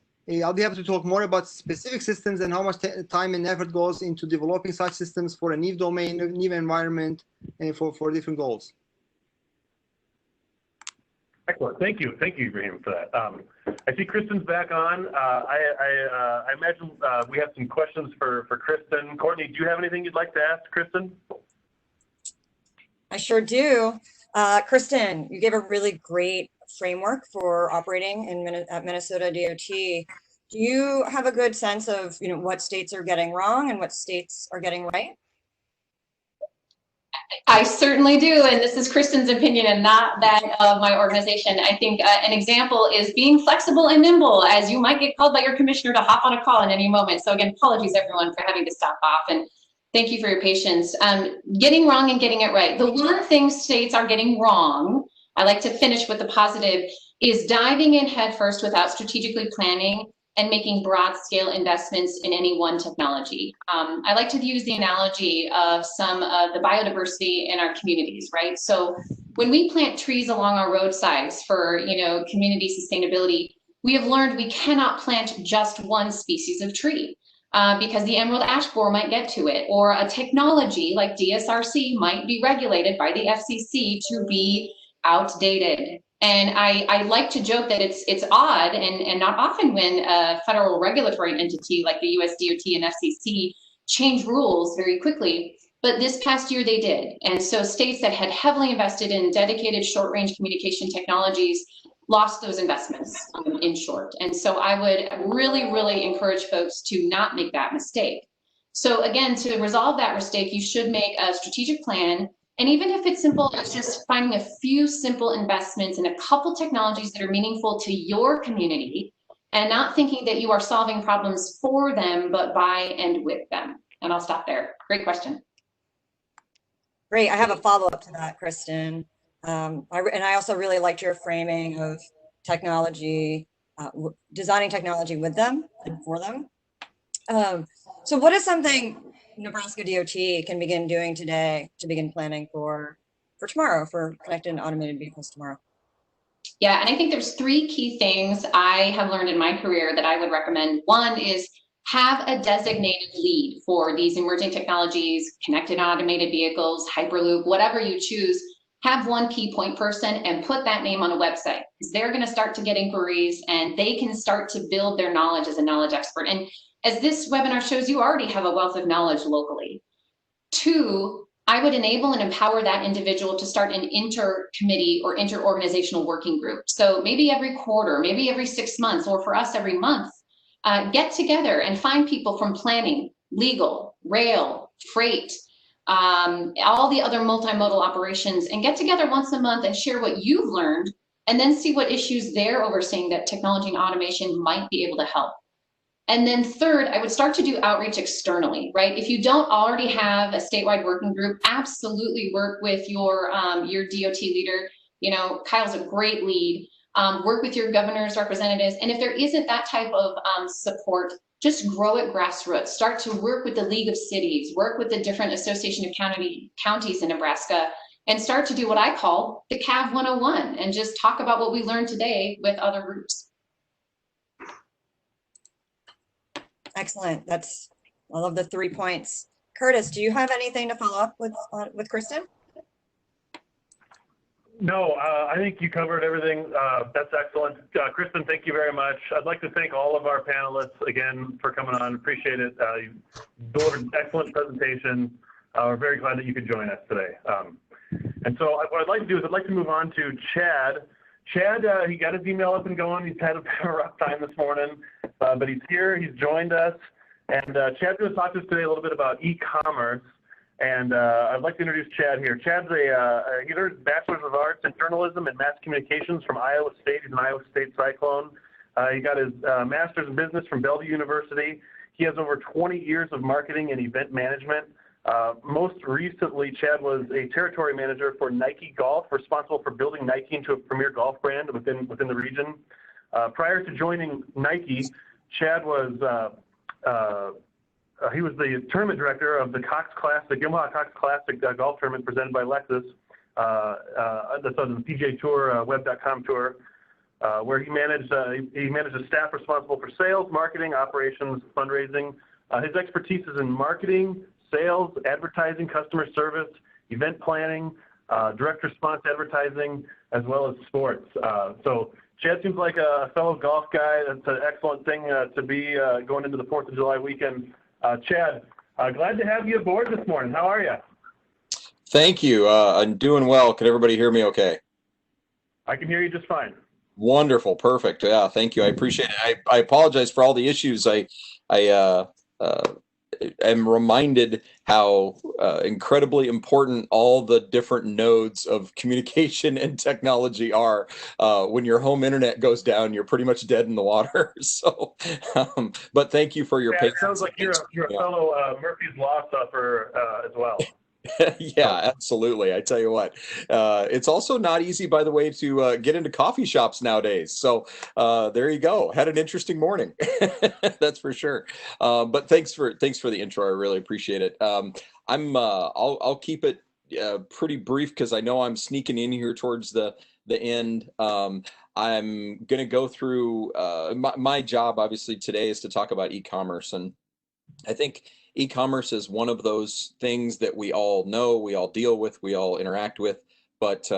I'll be happy to talk more about specific systems and how much time and effort goes into developing such systems for a new domain, a new environment, and for different goals. Excellent. Thank you, Ibrahim, for that. I see Kristin's back on. I imagine we have some questions for Kristin. Courtney, do you have anything you'd like to ask Kristin? I sure do. Kristin, you gave a really great framework for operating at Minnesota DOT. Do you have a good sense of what states are getting wrong and what states are getting right? I certainly do, and this is Kristin's opinion and not that of my organization. I think an example is being flexible and nimble, as you might get called by your commissioner to hop on a call in any moment. So again, apologies everyone for having to stop off, and thank you for your patience. Getting wrong and getting it right. The one thing states are getting wrong, I like to finish with the positive, is diving in headfirst without strategically planning and making broad scale investments in any one technology. I like to use the analogy of some of the biodiversity in our communities, right? So when we plant trees along our roadsides for community sustainability, we have learned we cannot plant just one species of tree because the emerald ash borer might get to it, or a technology like DSRC might be regulated by the FCC to be outdated. And I like to joke that it's odd and not often when a federal regulatory entity like the US DOT and FCC change rules very quickly, but this past year they did. And so states that had heavily invested in dedicated short range communication technologies lost those investments in short. And so I would really, really encourage folks to not make that mistake. So again, to resolve that mistake, you should make a strategic plan. And even if it's simple as just finding a few simple investments in a couple technologies that are meaningful to your community, and not thinking that you are solving problems for them, but by and with them. And I'll stop there. Great question. Great. I have a follow-up to that, Kristin. And I also really liked your framing of technology, designing technology with them and for them. So what is something Nebraska DOT can begin doing today to begin planning for tomorrow, for connected and automated vehicles tomorrow? Yeah, and I think there's three key things I have learned in my career that I would recommend. One is have a designated lead for these emerging technologies, connected and automated vehicles, Hyperloop, whatever you choose. Have one key point person and put that name on a website, because they're going to start to get inquiries and they can start to build their knowledge as a knowledge expert. And as this webinar shows, you already have a wealth of knowledge locally. Two, I would enable and empower that individual to start an inter-committee or inter-organizational working group. So maybe every quarter, maybe every 6 months, or for us every month, get together and find people from planning, legal, rail, freight, all the other multimodal operations, and get together once a month and share what you've learned, and then see what issues they're overseeing that technology and automation might be able to help. And then third, I would start to do outreach externally, right? If you don't already have a statewide working group, absolutely work with your DOT leader. You know, Kyle's a great lead. Work with your governor's representatives. And if there isn't that type of support, just grow it grassroots. Start to work with the League of Cities, work with the different Association of Counties in Nebraska, and start to do what I call the CAV 101 and just talk about what we learned today with other groups. Excellent. I love the 3 points. Curtis, do you have anything to follow up with Kristin? No, I think you covered everything. That's excellent. Kristin, thank you very much. I'd like to thank all of our panelists again for coming on. Appreciate it. You delivered an excellent presentation. We're very glad that you could join us today. And so what I'd like to do is I'd like to move on to Chad. Chad, he got his email up and going. He's had a rough time this morning, but he's here. He's joined us. And Chad's going to talk to us today a little bit about e-commerce. And I'd like to introduce Chad here. Chad's he earned a Bachelor's of Arts in Journalism and Mass Communications from Iowa State. He's an Iowa State Cyclone. He got his Master's in Business from Bellevue University. He has over 20 years of marketing and event management. Most recently, Chad was a territory manager for Nike Golf, responsible for building Nike into a premier golf brand within the region. Prior to joining Nike, Chad was he was the tournament director of the Cox Classic, Yamaha Cox Classic golf tournament presented by Lexus. That's on the PGA Tour, web.com tour, where he managed a staff responsible for sales, marketing, operations, fundraising. His expertise is in marketing, sales, advertising, customer service, event planning, direct response advertising, as well as sports. So Chad seems like a fellow golf guy. That's an excellent thing to be going into the 4th of July weekend. Chad, glad to have you aboard this morning. How are you? Thank you. I'm doing well. Can everybody hear me okay? I can hear you just fine. Wonderful. Perfect. Yeah, thank you. I appreciate it. I apologize for all the issues. I am reminded how incredibly important all the different nodes of communication and technology are. When your home internet goes down, you're pretty much dead in the water. So, but thank you for your patience. It sounds like you're a fellow Murphy's Law sufferer as well. Yeah, absolutely. I tell you what, it's also not easy, by the way, to get into coffee shops nowadays. So there you go. Had an interesting morning. That's for sure. But thanks for the intro. I really appreciate it. I'll keep it pretty brief because I know I'm sneaking in here towards the end. I'm going to go through my job, obviously, today is to talk about e-commerce. And I think e-commerce is one of those things that we all know, we all deal with, we all interact with, but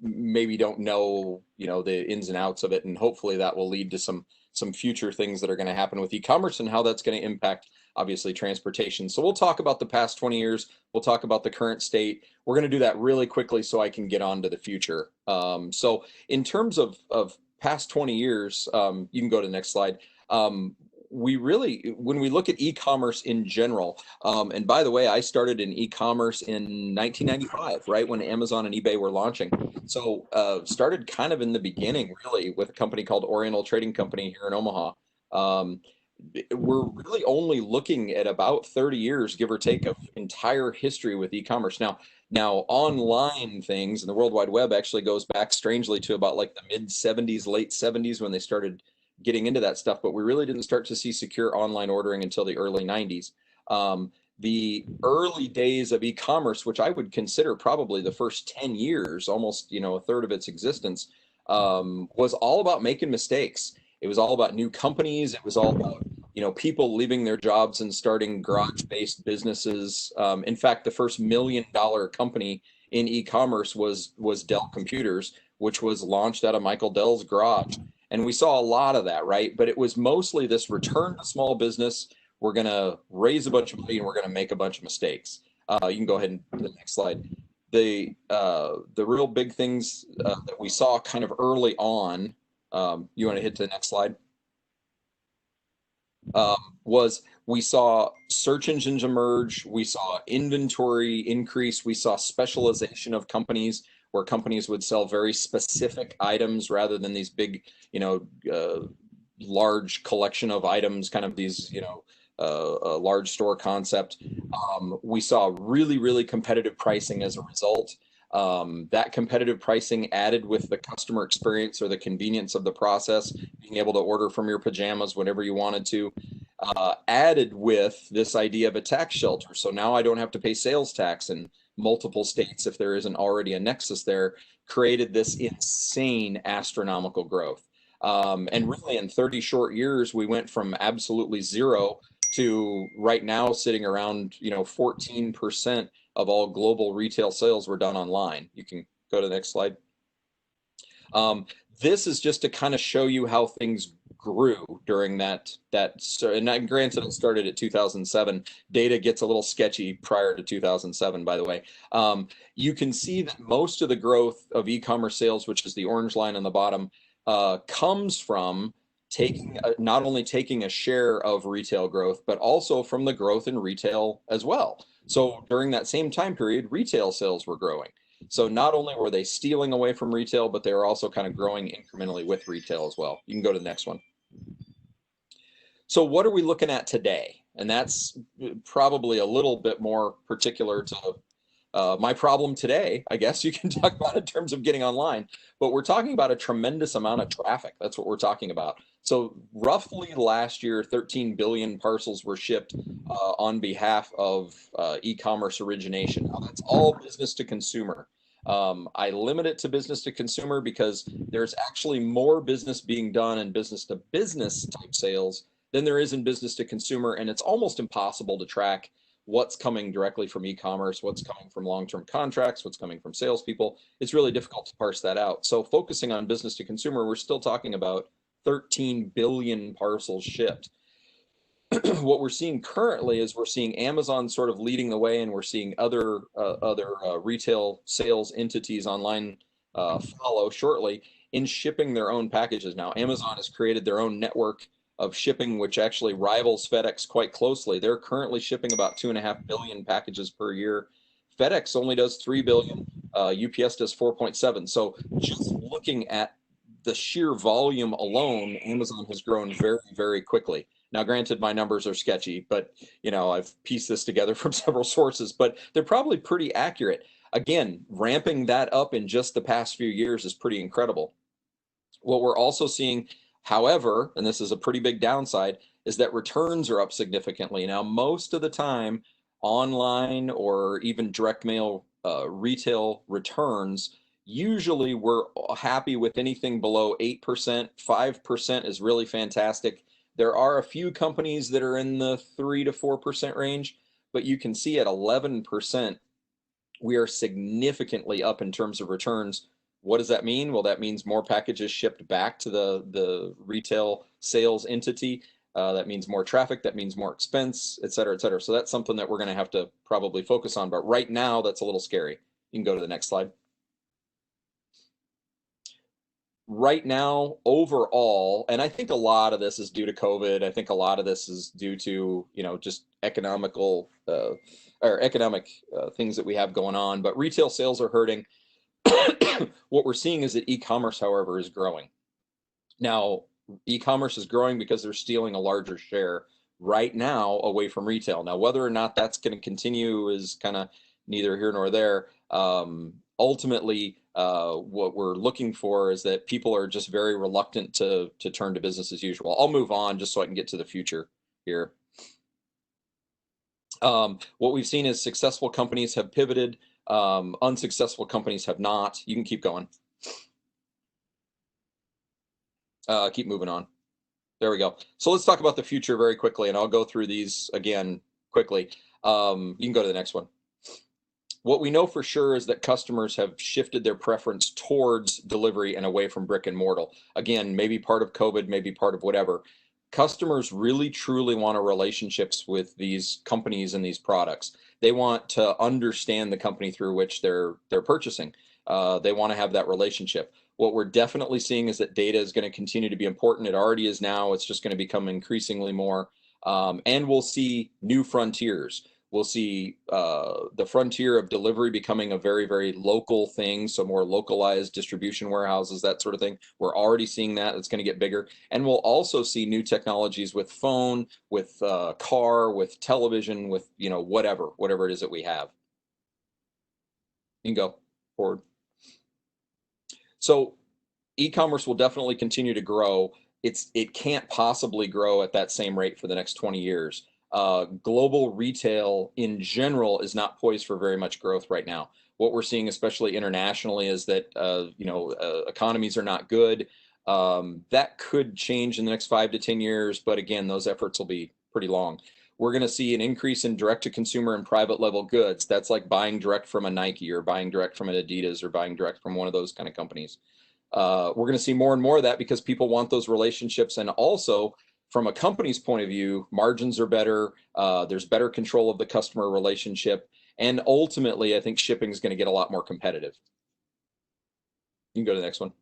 maybe don't know, the ins and outs of it. And hopefully that will lead to some future things that are going to happen with e-commerce and how that's going to impact, obviously, transportation. So we'll talk about the past 20 years. We'll talk about the current state. We're going to do that really quickly so I can get on to the future. So in terms of past 20 years, you can go to the next slide. When we look at e-commerce in general, and by the way, I started in e-commerce in 1995, right when Amazon and eBay were launching. So started kind of in the beginning, really, with a company called Oriental Trading Company here in Omaha. We're really only looking at about 30 years, give or take, of entire history with e-commerce. Now online things and the World Wide Web actually goes back strangely to about like the mid 70s, late 70s when they started getting into that stuff, but we really didn't start to see secure online ordering until the early 90s. The early days of e-commerce, which I would consider probably the first 10 years, almost a third of its existence, was all about making mistakes. It was all about new companies. It was all about people leaving their jobs and starting garage-based businesses. In fact, the first $1 million company in e-commerce was Dell Computers, which was launched out of Michael Dell's garage. And we saw a lot of that, right? But it was mostly this return to small business. We're going to raise a bunch of money and we're going to make a bunch of mistakes. You can go ahead and the next slide. The real big things that we saw kind of early on, you want to hit to the next slide, was we saw search engines emerge. We saw inventory increase. We saw specialization of companies, where companies would sell very specific items rather than these big, large collection of items, kind of these, you know, a large store concept. We saw really, really competitive pricing as a result. That competitive pricing added with the customer experience or the convenience of the process, being able to order from your pajamas whenever you wanted to, added with this idea of a tax shelter. So now I don't have to pay sales tax in multiple states if there isn't already a nexus there, created this insane astronomical growth. And really in 30 short years, we went from absolutely zero to right now sitting around, you know, 14% of all global retail sales were done online. You can go to the next slide. This is just to kind of show you how things grew during that, and granted it started at 2007. Data gets a little sketchy prior to 2007, by the way. You can see that most of the growth of e-commerce sales, which is the orange line on the bottom, comes from not only taking a share of retail growth, but also from the growth in retail as well. So during that same time period, retail sales were growing. So not only were they stealing away from retail, but they were also kind of growing incrementally with retail as well. You can go to the next one. So what are we looking at today? And that's probably a little bit more particular to my problem today, I guess you can talk about in terms of getting online, but we're talking about a tremendous amount of traffic. That's what we're talking about. So roughly last year, 13 billion parcels were shipped on behalf of e-commerce origination. Now that's all business to consumer. I limit it to business to consumer because there's actually more business being done in business to business type sales than there is in business to consumer. And it's almost impossible to track what's coming directly from e-commerce, what's coming from long-term contracts, what's coming from salespeople. It's really difficult to parse that out. So focusing on business to consumer, we're still talking about 13 billion parcels shipped. What we're seeing currently is we're seeing Amazon sort of leading the way, and we're seeing other retail sales entities online follow shortly in shipping their own packages. Now, Amazon has created their own network of shipping, which actually rivals FedEx quite closely. They're currently shipping about 2.5 billion packages per year. FedEx only does 3 billion. UPS does 4.7. So just looking at the sheer volume alone, Amazon has grown very, very quickly. Now, granted, my numbers are sketchy, but you know, I've pieced this together from several sources, but they're probably pretty accurate. Again, ramping that up in just the past few years is pretty incredible. What we're also seeing, however, and this is a pretty big downside, is that returns are up significantly. Now, most of the time, online or even direct mail retail returns, usually we're happy with anything below 8%. 5% is really fantastic. There are a few companies that are in the 3 to 4% range, but you can see at 11%, we are significantly up in terms of returns. What does that mean? Well, that means more packages shipped back to the retail sales entity. That means more traffic, that means more expense, et cetera, et cetera. So that's something that we're going to have to probably focus on. But right now, that's a little scary. You can go to the next slide. Right now, overall, and I think a lot of this is due to COVID. I think a lot of this is due to, you know, just economic things that we have going on. But retail sales are hurting. What we're seeing is that e-commerce, however, is growing. Now, e-commerce is growing because they're stealing a larger share right now away from retail. Now, whether or not that's going to continue is kind of neither here nor there. Ultimately, what we're looking for is that people are just very reluctant to turn to business as usual. I'll move on just so I can get to the future here. What we've seen is successful companies have pivoted. Unsuccessful companies have not. You can keep going. Keep moving on. There we go. So let's talk about the future very quickly, and I'll go through these again quickly. You can go to the next one. What we know for sure is that customers have shifted their preference towards delivery and away from brick and mortar. Again, maybe part of COVID, maybe part of whatever. Customers really truly want relationships with these companies and these products. They want to understand the company through which they're purchasing. They want to have that relationship. What we're definitely seeing is that data is going to continue to be important. It already is now. It's just going to become increasingly more. And we'll see new frontiers. We'll see the frontier of delivery becoming a very, very local thing. So more localized distribution warehouses, that sort of thing. We're already seeing that. It's going to get bigger. And we'll also see new technologies with phone, with car, with television, with, you know, whatever it is that we have. You can go forward. So e-commerce will definitely continue to grow. It can't possibly grow at that same rate for the next 20 years. Global retail in general is not poised for very much growth right now. What we're seeing, especially internationally, is that economies are not good. That could change in the next 5 to 10 years, but again, those efforts will be pretty long. We're going to see an increase in direct-to-consumer and private level goods. That's like buying direct from a Nike or buying direct from an Adidas or buying direct from one of those kind of companies. We're going to see more and more of that because people want those relationships, and also from a company's point of view, margins are better. There's better control of the customer relationship, and ultimately, I think shipping is going to get a lot more competitive. You can go to the next one.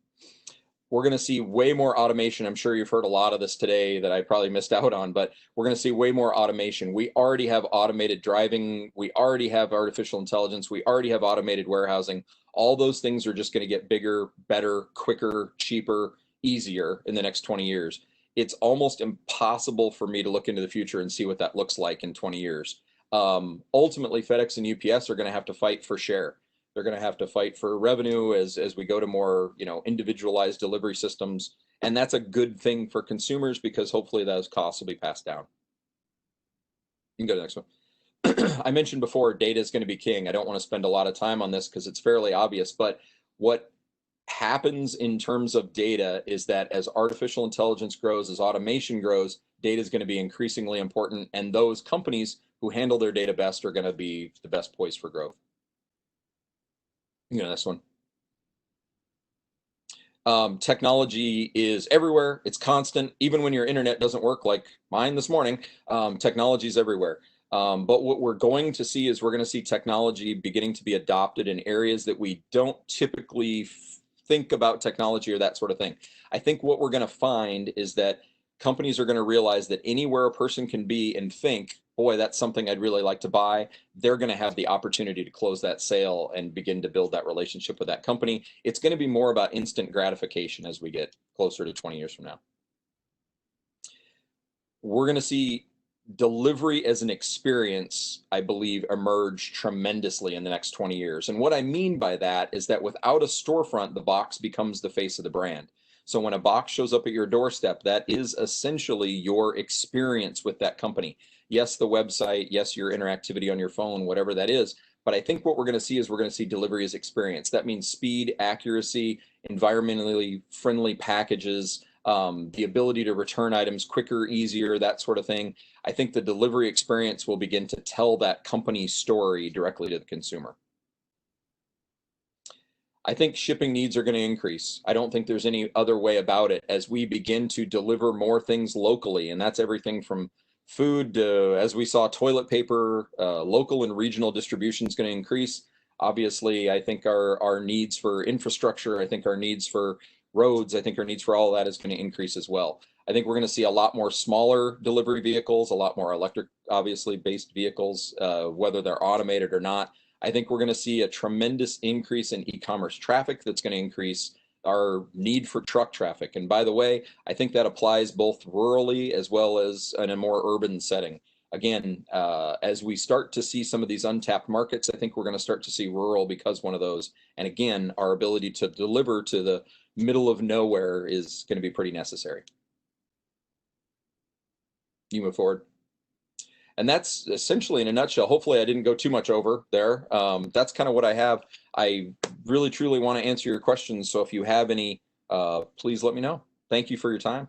We're going to see way more automation. I'm sure you've heard a lot of this today that I probably missed out on, but we're going to see way more automation. We already have automated driving. We already have artificial intelligence. We already have automated warehousing. All those things are just going to get bigger, better, quicker, cheaper, easier in the next 20 years. It's almost impossible for me to look into the future and see what that looks like in 20 years. Ultimately, FedEx and UPS are going to have to fight for share. They're going to have to fight for revenue as we go to more, individualized delivery systems. And that's a good thing for consumers because hopefully those costs will be passed down. You can go to the next one. I mentioned before, data is going to be king. I don't want to spend a lot of time on this because it's fairly obvious, but what happens in terms of data is that as artificial intelligence grows, as automation grows, data is going to be increasingly important. And those companies who handle their data best are going to be the best poised for growth. You know, this one. Technology is everywhere. It's constant. Even when your internet doesn't work like mine this morning, technology is everywhere. But what we're going to see is we're going to see technology beginning to be adopted in areas that we don't typically think about technology or that sort of thing. I think what we're going to find is that companies are going to realize that anywhere a person can be and think, boy, that's something I'd really like to buy, they're going to have the opportunity to close that sale and begin to build that relationship with that company. It's going to be more about instant gratification as we get closer to 20 years from now. We're going to see delivery as an experience, I believe, emerge tremendously in the next 20 years. And what I mean by that is that without a storefront, the box becomes the face of the brand. So when a box shows up at your doorstep, that is essentially your experience with that company. Yes, the website, yes, your interactivity on your phone, whatever that is. But I think what we're going to see is we're going to see delivery as experience. That means speed, accuracy, environmentally friendly packages, the ability to return items quicker, easier, that sort of thing. I think the delivery experience will begin to tell that company's story directly to the consumer. I think shipping needs are going to increase. I don't think there's any other way about it as we begin to deliver more things locally. And that's everything from food to, as we saw, toilet paper. Local and regional distribution is going to increase. Obviously, I think our needs for infrastructure, I think our needs for roads, I think our needs for all of that is going to increase as well. I think we're going to see a lot more smaller delivery vehicles, a lot more electric, obviously, based vehicles, whether they're automated or not. I think we're going to see a tremendous increase in e-commerce traffic that's going to increase our need for truck traffic. And by the way, I think that applies both rurally as well as in a more urban setting. Again, as we start to see some of these untapped markets, I think we're going to start to see rural because one of those. And again, our ability to deliver to the middle of nowhere is going to be pretty necessary. You move forward. And that's essentially in a nutshell. Hopefully I didn't go too much over there. That's kind of what I have. I really, truly want to answer your questions. So if you have any, please let me know. Thank you for your time.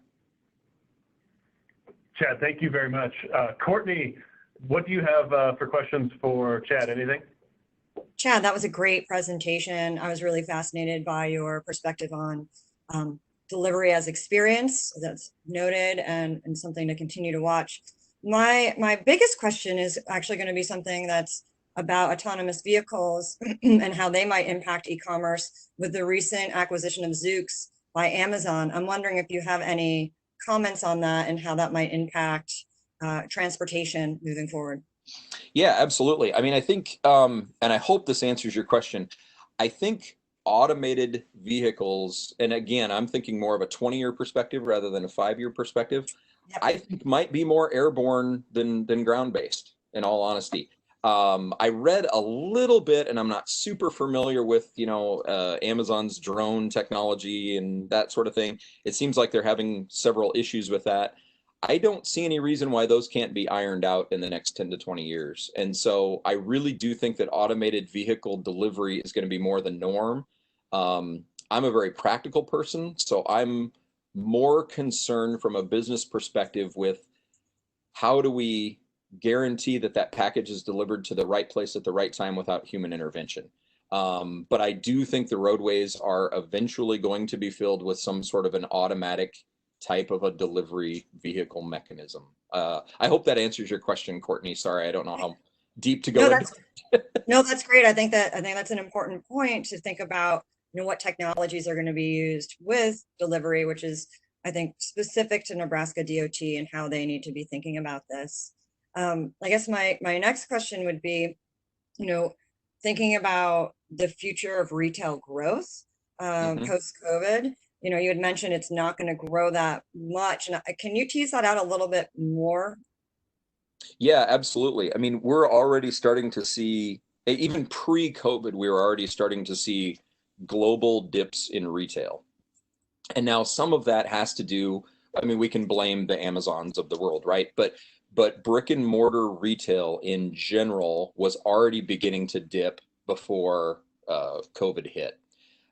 Chad, thank you very much. Courtney, what do you have for questions for Chad? Anything? Chad, that was a great presentation. I was really fascinated by your perspective on delivery as experience. That's noted and something to continue to watch. My biggest question is actually going to be something that's about autonomous vehicles and how they might impact e-commerce with the recent acquisition of Zoox by Amazon. I'm wondering if you have any comments on that and how that might impact transportation moving forward. Yeah, absolutely. I mean, I think, and I hope this answers your question. I think automated vehicles, and again, I'm thinking more of a 20-year perspective rather than a 5-year perspective. Yep. I think might be more airborne than ground-based, in all honesty. I read a little bit, and I'm not super familiar with, Amazon's drone technology and that sort of thing. It seems like they're having several issues with that. I don't see any reason why those can't be ironed out in the next 10 to 20 years. And so I really do think that automated vehicle delivery is going to be more the norm. I'm a very practical person, so I'm more concerned from a business perspective with how do we guarantee that that package is delivered to the right place at the right time without human intervention. But I do think the roadways are eventually going to be filled with some sort of an automatic type of a delivery vehicle mechanism. I hope that answers your question, Courtney. Sorry, I don't know how deep to go. No, that's great. I think that's an important point to think about, what technologies are going to be used with delivery, which is, I think, specific to Nebraska DOT and how they need to be thinking about this. I guess my next question would be, thinking about the future of retail growth post-COVID. You had mentioned it's not going to grow that much. And can you tease that out a little bit more? Yeah, absolutely. I mean, we're already starting to see, even pre-COVID, we were already starting to see global dips in retail. And now some of that has to do, I mean, we can blame the Amazons of the world, right? But brick and mortar retail in general was already beginning to dip before COVID hit.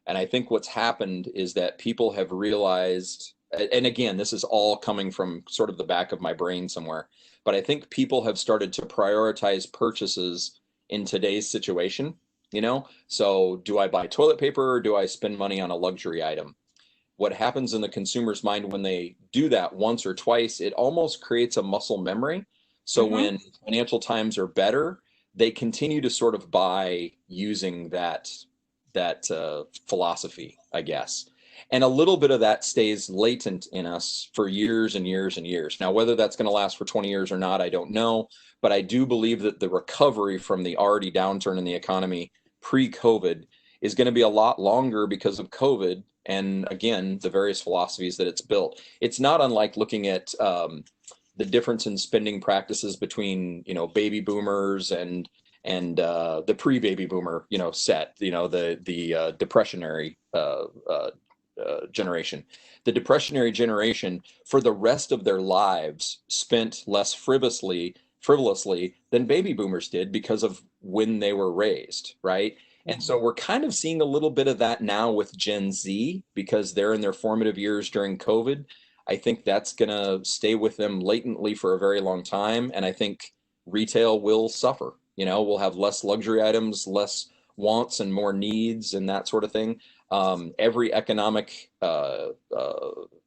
And I think what's happened is that people have realized, and again, this is all coming from sort of the back of my brain somewhere, but I think people have started to prioritize purchases in today's situation, So do I buy toilet paper or do I spend money on a luxury item? What happens in the consumer's mind when they do that once or twice, it almost creates a muscle memory. So when financial times are better, they continue to sort of buy using that philosophy, I guess. And a little bit of that stays latent in us for years and years and years. Now, whether that's going to last for 20 years or not, I don't know. But I do believe that the recovery from the already downturn in the economy pre-COVID is going to be a lot longer because of COVID. And again, the various philosophies that it's built. It's not unlike looking at the difference in spending practices between, baby boomers and the pre-baby boomer, set, the depressionary generation. The depressionary generation, for the rest of their lives, spent less frivolously than baby boomers did because of when they were raised, right? And so we're kind of seeing a little bit of that now with Gen Z because they're in their formative years during COVID. I think that's going to stay with them latently for a very long time. And I think retail will suffer. We'll have less luxury items, less wants and more needs and that sort of thing. Every economic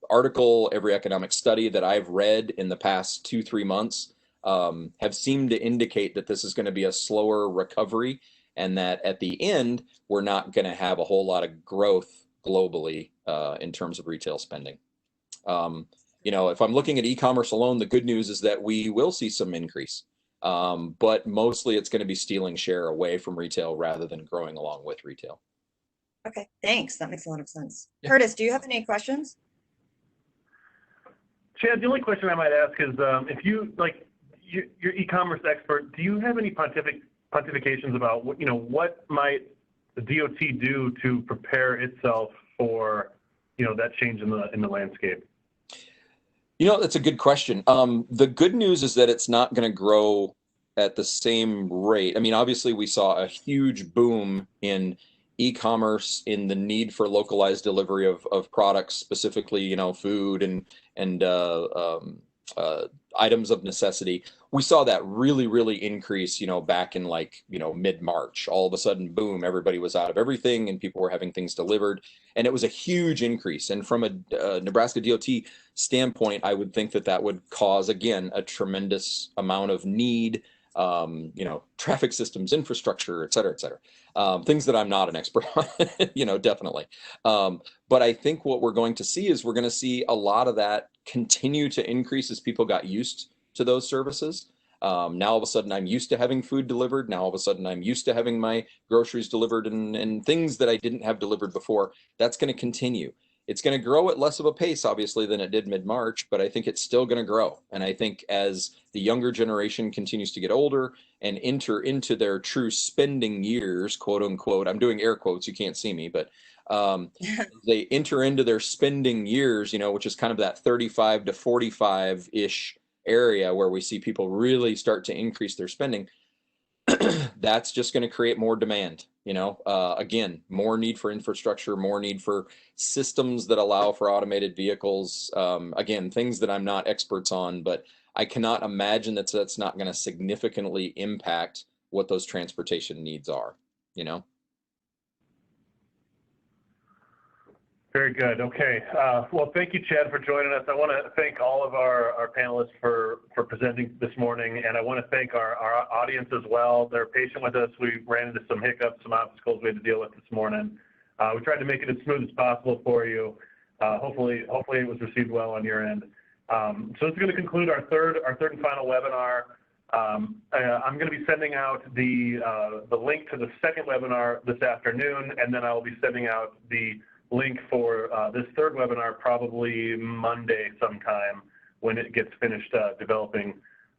article, every economic study that I've read in the past 2-3 months have seemed to indicate that this is going to be a slower recovery and that at the end, we're not going to have a whole lot of growth globally in terms of retail spending. If I'm looking at e-commerce alone, the good news is that we will see some increase. But mostly it's going to be stealing share away from retail rather than growing along with retail. Okay, thanks. That makes a lot of sense. Yeah. Curtis, do you have any questions? Chad, the only question I might ask is if you, you're e-commerce expert, do you have any pontifications about what might the DOT do to prepare itself for, that change in the landscape? That's a good question. The good news is that it's not going to grow at the same rate. I mean, obviously we saw a huge boom in e-commerce in the need for localized delivery of products, specifically, food and items of necessity. We saw that really increase, back in mid-March. All of a sudden, boom, everybody was out of everything and people were having things delivered. And it was a huge increase. And from a Nebraska DOT standpoint, I would think that would cause, again, a tremendous amount of need, traffic systems, infrastructure, et cetera, things that I'm not an expert on, definitely. But I think what we're going to see is we're going to see a lot of that continue to increase as people got used to those services. Now all of a sudden I'm used to having food delivered. Now all of a sudden I'm used to having my groceries delivered and things that I didn't have delivered before. That's going to continue. It's going to grow at less of a pace, obviously, than it did mid-March, but I think it's still going to grow. And I think as the younger generation continues to get older and enter into their true spending years, quote unquote, I'm doing air quotes, you can't see me, but they enter into their spending years, you know, which is kind of that 35 to 45-ish area where we see people really start to increase their spending. That's just going to create more demand, you know, again, more need for infrastructure, more need for systems that allow for automated vehicles. Again, things that I'm not experts on, but I cannot imagine that that's not going to significantly impact what those transportation needs are, you know? Very good. Okay. Well, thank you, Chad, for joining us. I want to thank all of our panelists for presenting this morning, and I want to thank our audience as well. They're patient with us. We ran into some hiccups, some obstacles we had to deal with this morning. We tried to make it as smooth as possible for you. Hopefully it was received well on your end. So this is going to conclude our third and final webinar. I'm going to be sending out the link to the second webinar this afternoon, and then I will be sending out the link for this third webinar probably Monday sometime when it gets finished developing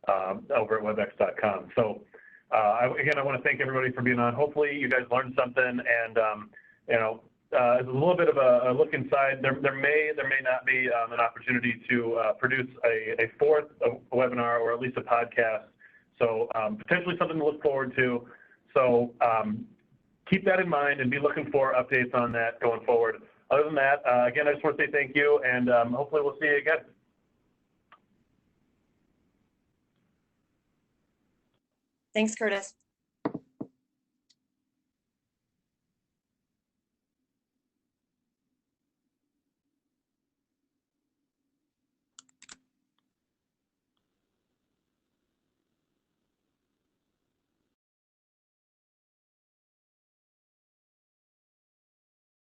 over at webex.com. So again, I want to thank everybody for being on. Hopefully you guys learned something, and you know, as a little bit of a look inside, there may not be an opportunity to produce a fourth webinar or at least a podcast. So potentially something to look forward to. So keep that in mind and be looking for updates on that going forward. Other than that, again, I just want to say thank you, and hopefully we'll see you again. Thanks, Curtis.